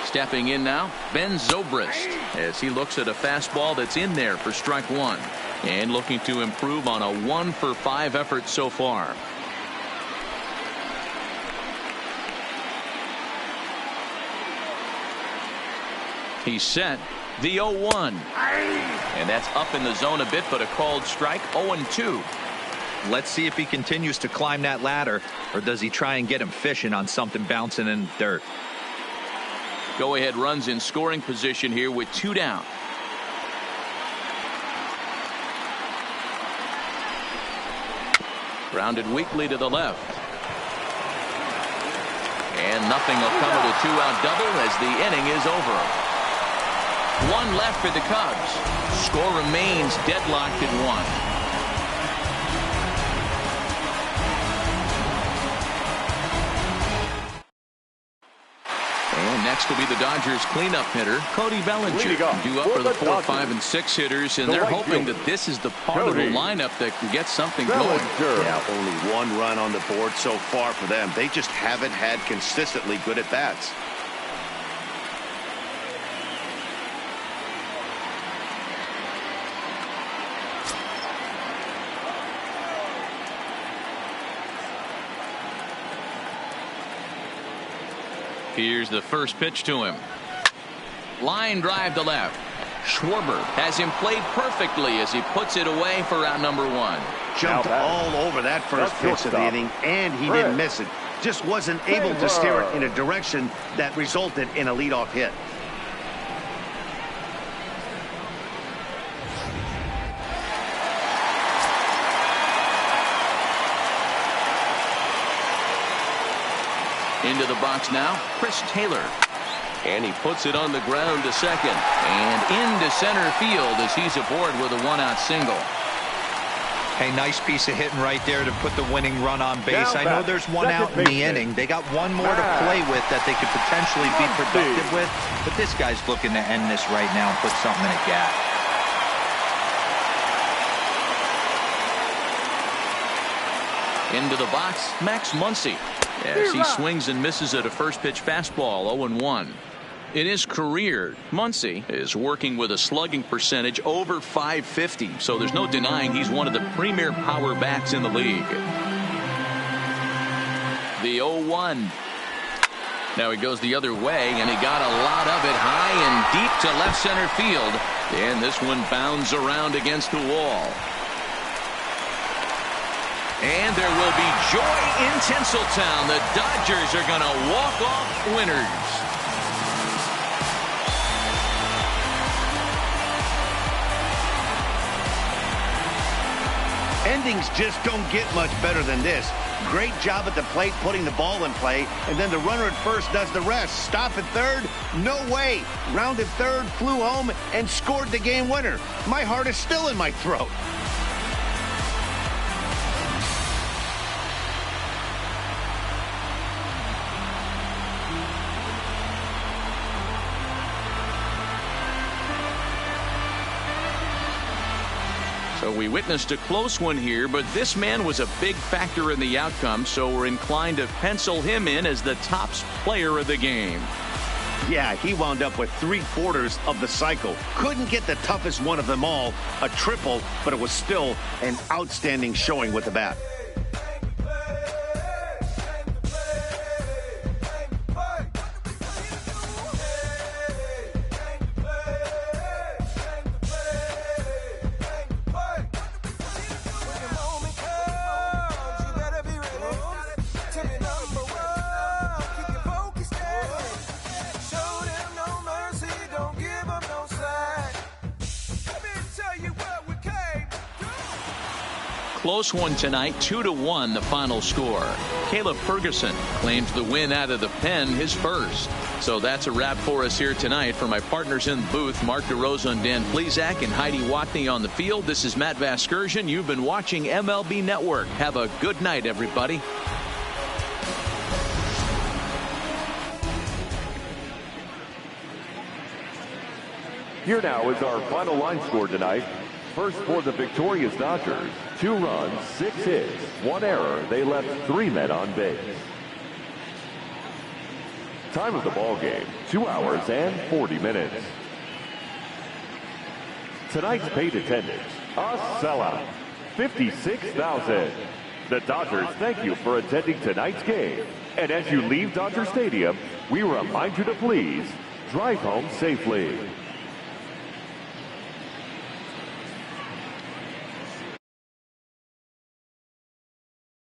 Stepping in now, Ben Zobrist, as he looks at a fastball that's in there for strike 1. And looking to improve on a 1-for-5 effort so far. He's set. The 0-1. And that's up in the zone a bit, but a called strike. 0-2. Let's see if he continues to climb that ladder, or does he try and get him fishing on something bouncing in the dirt. Go-ahead runs in scoring position here with 2 down. Grounded weakly to the left. And nothing will come of the 2-out double as the inning is over. 1 left for the Cubs. Score remains deadlocked at 1. Next will be the Dodgers cleanup hitter, Cody Bellinger, due up for the 4, 5, and 6 hitters, and they're hoping that this is the part of the lineup that can get something going. Yeah, only 1 run on the board so far for them. They just haven't had consistently good at-bats. Here's the first pitch to him. Line drive to left. Schwarber has him played perfectly as he puts it away for out number 1. Jumped all over that first pitch of the inning, and he didn't miss it. Just wasn't able to steer it in a direction that resulted in a leadoff hit. Into the box now, Chris Taylor. And he puts it on the ground to second. And into center field as he's aboard with a 1-out single. Hey, nice piece of hitting right there to put the winning run on base. I know there's 1 out in the inning. They got 1 more to play with that they could potentially be productive with. But this guy's looking to end this right now and put something in a gap. Into the box, Max Muncy. As he swings and misses at a first pitch fastball, 0-1. In his career, Muncy is working with a slugging percentage over .550, so there's no denying he's one of the premier power bats in the league. The 0-1. Now he goes the other way, and he got a lot of it high and deep to left center field. And this one bounds around against the wall. And there will be joy in Tinseltown. The Dodgers are going to walk off winners. Endings just don't get much better than this. Great job at the plate putting the ball in play, and then the runner at first does the rest. Stop at third? No way. Rounded third, flew home, and scored the game winner. My heart is still in my throat. So we witnessed a close one here, but this man was a big factor in the outcome, so we're inclined to pencil him in as the top player of the game. Yeah, he wound up with 3/4 of the cycle. Couldn't get the toughest one of them all, a triple, but it was still an outstanding showing with the bat. Close one tonight, 2-1 the final score. Caleb Ferguson claims the win out of the pen, his first. So that's a wrap for us here tonight. For my partners in the booth, Mark DeRosa and Dan Plesac and Heidi Watney on the field, this is Matt Vasgersian. You've been watching MLB Network. Have a good night, everybody. Here now is our final line score tonight. First for the victorious Dodgers, 2 runs, 6 hits, 1 error. They left 3 men on base. Time of the ball game, 2 hours and 40 minutes. Tonight's paid attendance, a sellout, 56,000. The Dodgers thank you for attending tonight's game. And as you leave Dodger Stadium, we remind you to please drive home safely.